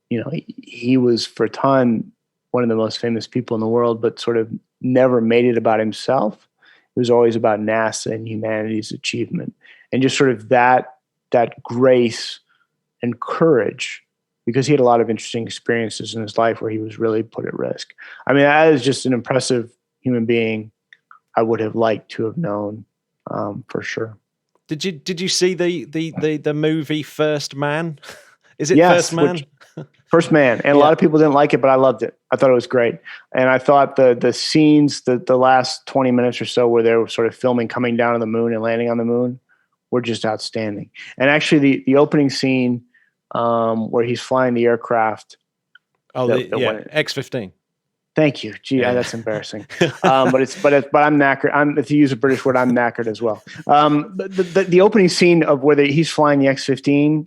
he was for a time one of the most famous people in the world, but sort of never made it about himself. It was always about NASA and humanity's achievement, and just sort of that grace and courage, because he had a lot of interesting experiences in his life where he was really put at risk. I mean, that is just an impressive human being I would have liked to have known, for sure. Did you see the movie First Man? Is it Yes, First Man? First Man. And a lot of people didn't like it, but I loved it. I thought it was great. And I thought the scenes, the last 20 minutes or so where they were sort of filming coming down to the moon and landing on the moon were just outstanding. And actually the opening scene where he's flying the aircraft. X-15. Thank you. Gee, that's embarrassing. But I'm knackered. If you use a British word, I'm knackered as well. The opening scene of where he's flying the X-15,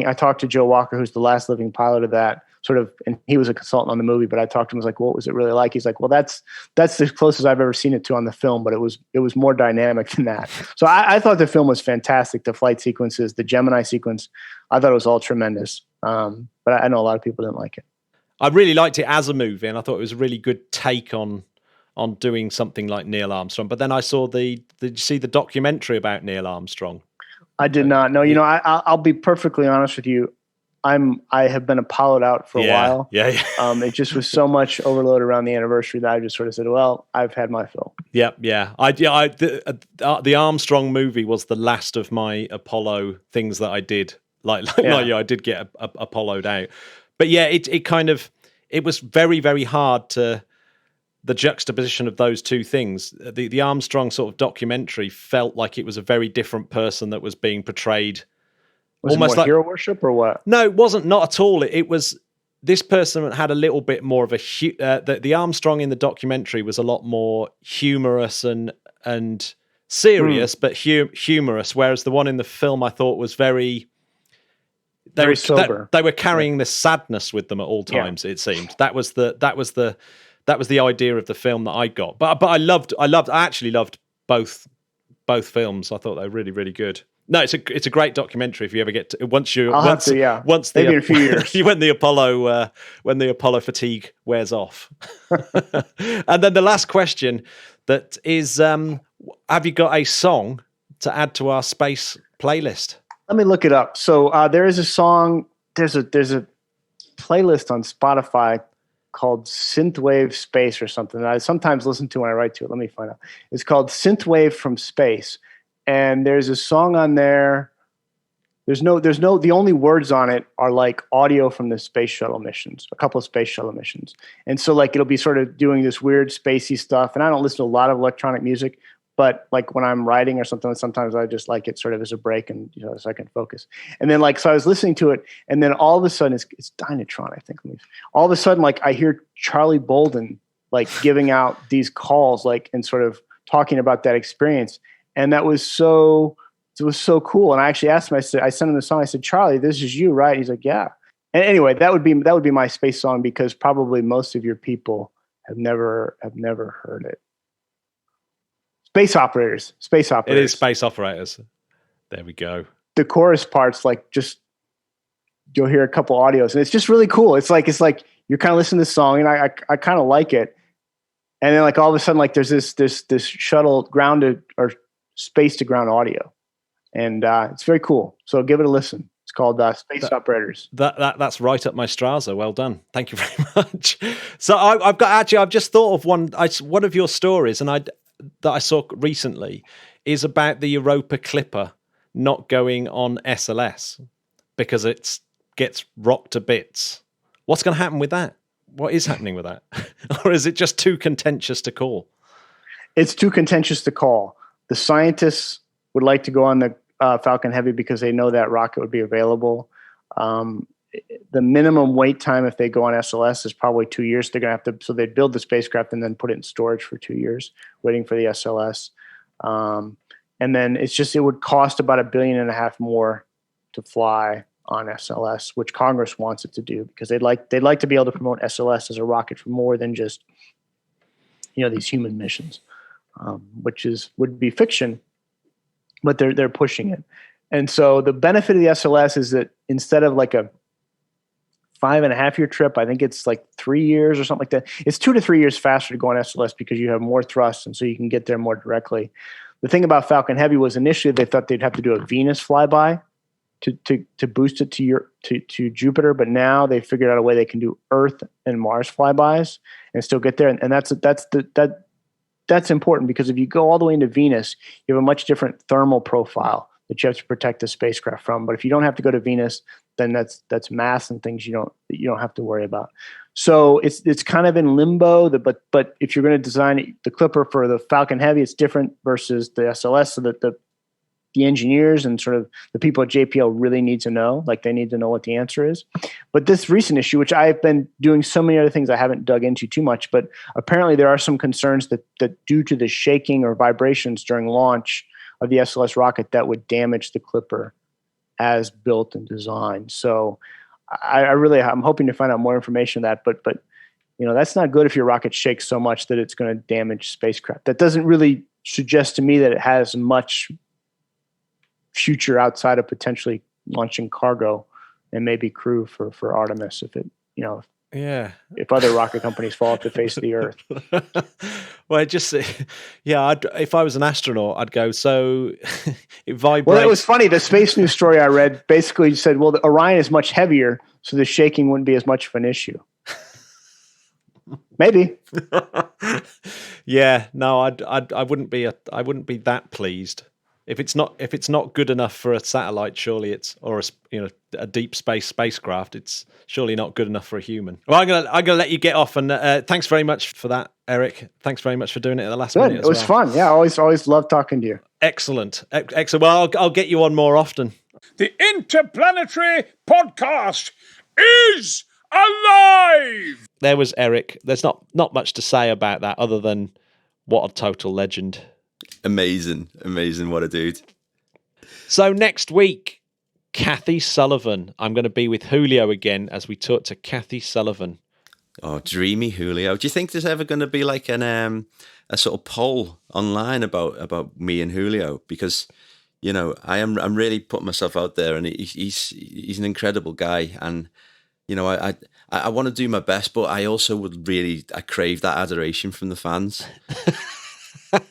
I talked to Joe Walker, who's the last living pilot of that sort of, and he was a consultant on the movie, but I talked to him, I was like, what was it really like? He's like, well, that's the closest I've ever seen it to on the film, but it was more dynamic than that. So I thought the film was fantastic. The flight sequences, the Gemini sequence, I thought it was all tremendous. But I know a lot of people didn't like it. I really liked it as a movie, and I thought it was a really good take on doing something like Neil Armstrong. But then I saw did you see the documentary about Neil Armstrong? I did not. No, I'll be perfectly honest with you. I have been Apollo'd out for a while. Yeah. It just was so much overload around the anniversary that I just sort of said, well, I've had my fill. Yep, yeah. The Armstrong movie was the last of my Apollo things that I did. Like I did get Apollo'd out. But yeah, it was very, very hard to the juxtaposition of those two things. The Armstrong sort of documentary felt like it was a very different person that was being portrayed. Was almost it more like hero worship or what? No, it wasn't. Not at all. It was this person had a little bit more of a the Armstrong in the documentary was a lot more humorous and serious, but humorous. Whereas the one in the film I thought was very sober. They were carrying this sadness with them at all times. It seemed that was the idea of the film that I got. But I actually loved both films. I thought they were really, really good. No, it's a great documentary if you ever get to once maybe in a few years. when the Apollo fatigue wears off. And then the last question that is have you got a song to add to our space playlist? Let me look it up. So there is a song, there's a playlist on Spotify called Synthwave Space or something that I sometimes listen to when I write to it. Let me find out. It's called Synthwave from Space. And there's a song on there. The only words on it are like audio from the space shuttle missions, a couple of space shuttle missions. And so like, it'll be sort of doing this weird spacey stuff. And I don't listen to a lot of electronic music, but like when I'm writing or something, sometimes I just like it sort of as a break and, so I can focus. And then like, so I was listening to it and then all of a sudden it's Dynatron, I think. All of a sudden, like I hear Charlie Bolden, like giving out these calls, like, and sort of talking about that experience. And it was so cool. And I actually asked him, I sent him the song. I said, Charlie, this is you, right? He's like, yeah. And anyway, that would be my space song because probably most of your people have never heard it. Space Operators. It is Space Operators. There we go. The chorus part's like just you'll hear a couple audios and it's just really cool. It's like you're kind of listening to the song and I kind of like it. And then like all of a sudden like there's this shuttle grounded or space to ground audio. And it's very cool. So give it a listen. It's called Space Operators. That's right up my Strasser. Well done. Thank you very much. So I've just thought of one of your stories that I saw recently is about the Europa Clipper not going on SLS because it gets rocked to bits. What's going to happen with that? What is happening with that? Or is it just too contentious to call? It's too contentious to call. The scientists would like to go on the Falcon Heavy because they know that rocket would be available. The minimum wait time if they go on SLS is probably 2 years. They're going to have to, so they'd build the spacecraft and then put it in storage for 2 years, waiting for the SLS. And then it would cost about $1.5 billion more to fly on SLS, which Congress wants it to do because they'd like to be able to promote SLS as a rocket for more than just these human missions. Which would be fiction, but they're pushing it. And so the benefit of the SLS is that instead of like a 5.5-year trip, I think it's like 3 years or something like that. It's 2 to 3 years faster to go on SLS because you have more thrust, and so you can get there more directly. The thing about Falcon Heavy was initially they thought they'd have to do a Venus flyby to boost it to Jupiter, but now they figured out a way they can do Earth and Mars flybys and still get there. And that's important because if you go all the way into Venus, you have a much different thermal profile that you have to protect the spacecraft from. But if you don't have to go to Venus, then that's mass and things you don't have to worry about. So it's kind of in limbo. But if you're going to design the Clipper for the Falcon Heavy, it's different versus the SLS, so that the engineers and sort of the people at JPL really need to know, like they need to know what the answer is. But this recent issue, which I've been doing so many other things I haven't dug into too much, but apparently there are some concerns that due to the shaking or vibrations during launch of the SLS rocket, that would damage the Clipper as built and designed. So I'm hoping to find out more information on that, but that's not good if your rocket shakes so much that it's going to damage spacecraft. That doesn't really suggest to me that it has much future outside of potentially launching cargo and maybe crew for Artemis if it Yeah. if other rocket companies fall off the face of the earth. Well, if I was an astronaut, I'd go, so it vibrates. Well, it was funny. The Space News story I read basically said, well, the Orion is much heavier, so the shaking wouldn't be as much of an issue. Maybe. Yeah, no, I wouldn't be that pleased. If it's not good enough for a satellite, surely a deep space spacecraft, it's surely not good enough for a human. Well, I'm gonna let you get off, and thanks very much for that, Eric. Thanks very much for doing it at the last minute. It was fun. Yeah, always love talking to you. Excellent. Well, I'll get you on more often. The Interplanetary podcast is alive! There was Eric. There's not much to say about that other than what a total legend. Amazing. What a dude. So next week, Kathy Sullivan. I'm going to be with Julio again as we talk to Kathy Sullivan. Oh, dreamy Julio. Do you think there's ever going to be like a sort of poll online about me and Julio? Because, I'm really putting myself out there, and he's an incredible guy, and I want to do my best, but I also I crave that adoration from the fans.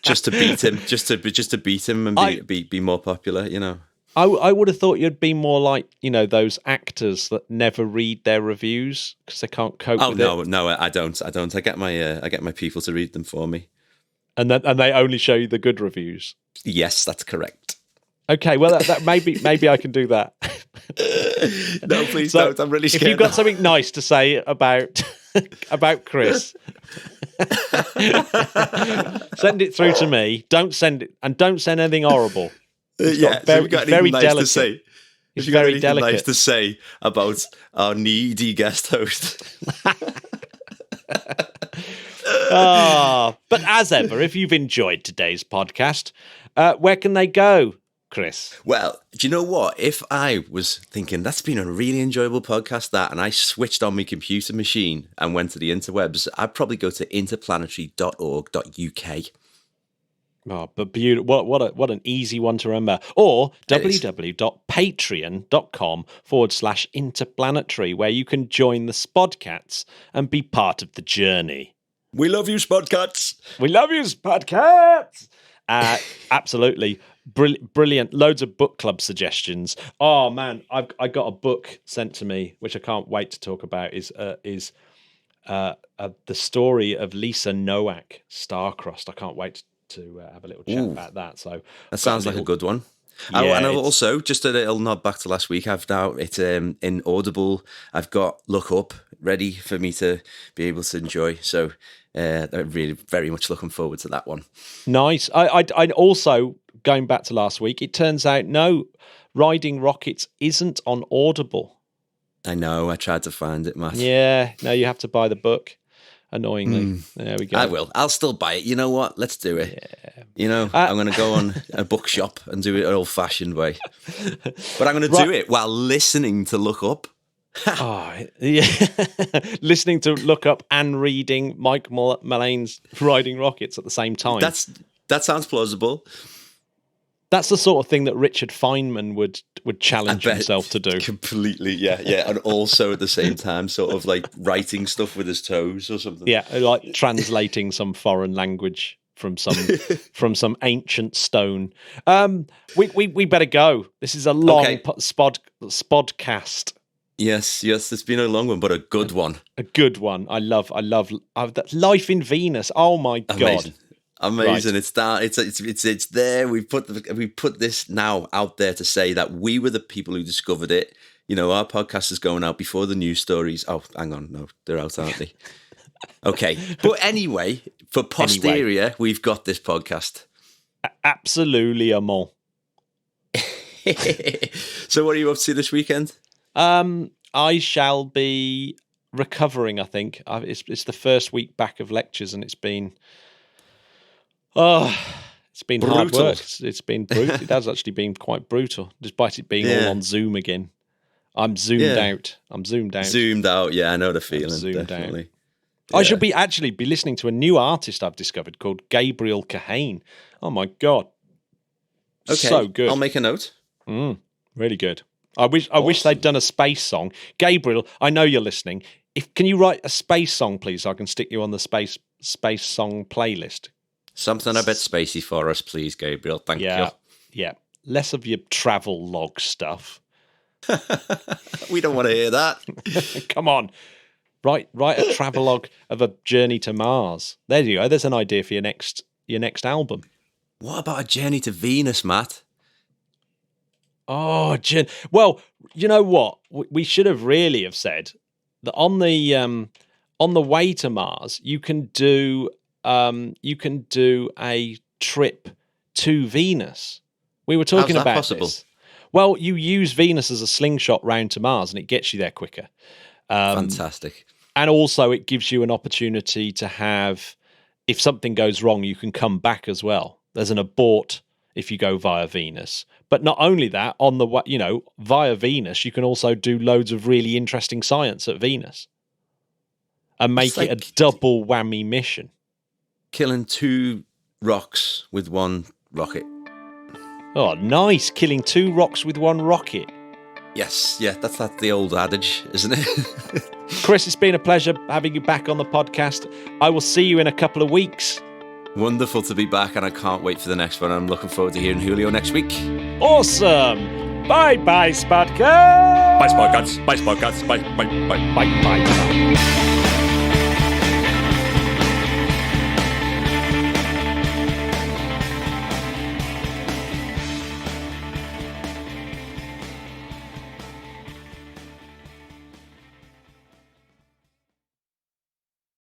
Just to beat him, just to beat him and be more popular, I would have thought you'd be more like, those actors that never read their reviews because they can't cope with it. No, I don't. I get my people to read them for me. And they only show you the good reviews. Yes, that's correct. Okay, well that maybe I can do that. No, please don't. I'm really scared. If you've got something nice to say about Chris, send it through to me. Don't send anything horrible. We've got very nice delicate. To say. It's very delicate. Nice to say about our needy guest host. But as ever, if you've enjoyed today's podcast, where can they go, Chris? Well, do you know what? If I was thinking that's been a really enjoyable podcast, and I switched on my computer machine and went to the interwebs, I'd probably go to interplanetary.org.uk. Oh, but beautiful! What an easy one to remember. Or www.patreon.com/interplanetary, where you can join the Spodcats and be part of the journey. We love you, Spodcats. We love you, Spodcats. Absolutely. Brilliant. Loads of book club suggestions. Oh man, I got a book sent to me which I can't wait to talk about. Is the story of Lisa Nowak, Star-Crossed. I can't wait to have a little chat about that. So that sounds like a good one. Yeah, and also just a little nod back to last week. I've now it's in Audible. I've got Look Up ready for me to be able to enjoy. So I'm really very much looking forward to that one. Nice. I also, going back to last week, it turns out no, Riding Rockets isn't on Audible. I know. I tried to find it, Matt. Yeah. No, you have to buy the book. Annoyingly. There we go. I will. I'll still buy it. You know what? Let's do it. Yeah. I'm going to go on a bookshop and do it an old-fashioned way. But I'm going to do it while listening to Look Up. Yeah. Listening to Look Up and reading Mike Mullane's Riding Rockets at the same time. That sounds plausible. That's the sort of thing that Richard Feynman would challenge himself to do. Completely, yeah. And also at the same time, sort of like writing stuff with his toes or something. Yeah, like translating some foreign language from some ancient stone. We better go. This is a long spodcast. Yes, it's been a long one, but a good one. A good one. I love that Life in Venus. Oh my God. Amazing. Right. It's there. We put this now out there to say that we were the people who discovered it. Our podcast is going out before the news stories. Oh, hang on. No, they're out, aren't they? Okay. But anyway, for posterior, we've got this podcast. Absolutely, amon. So what are you up to this weekend? I shall be recovering, I think. It's the first week back of lectures, and it's been hard work. It's been brutal. It has actually been quite brutal, despite it being all on Zoom again. I'm zoomed out. Zoomed out, yeah, I know the feeling, definitely. Yeah. I should be listening to a new artist I've discovered called Gabriel Kahane. Oh my God. Okay. So good. I'll make a note. Really good. I wish they'd done a space song. Gabriel, I know you're listening. Can you write a space song, please, so I can stick you on the space song playlist? Something a bit spacey for us, please, Gabriel. Thank you. Yeah. Less of your travel log stuff. We don't want to hear that. Come on. Write a travelogue of a journey to Mars. There you go. There's an idea for your next album. What about a journey to Venus, Matt? Oh, well, you know what? We should have really have said that on the way to Mars, you can do a trip to Venus. We were talking about possible? this. Well, you use Venus as a slingshot round to Mars, and it gets you there quicker. Fantastic. And also, it gives you an opportunity to have, if something goes wrong, you can come back as well. There's an abort if you go via Venus. But not only that, on the via Venus, you can also do loads of really interesting science at Venus and make it a double whammy mission. Killing 2 rocks with 1 rocket. Oh, nice. Killing 2 rocks with 1 rocket. Yes, yeah, that's the old adage, isn't it? Chris, it's been a pleasure having you back on the podcast. I will see you in a couple of weeks. Wonderful to be back, and I can't wait for the next one. I'm looking forward to hearing Julio next week. Awesome. Bye-bye, Spudcast. Bye, Spudcast. Bye, Spudcast. Bye, bye, bye. Bye-bye.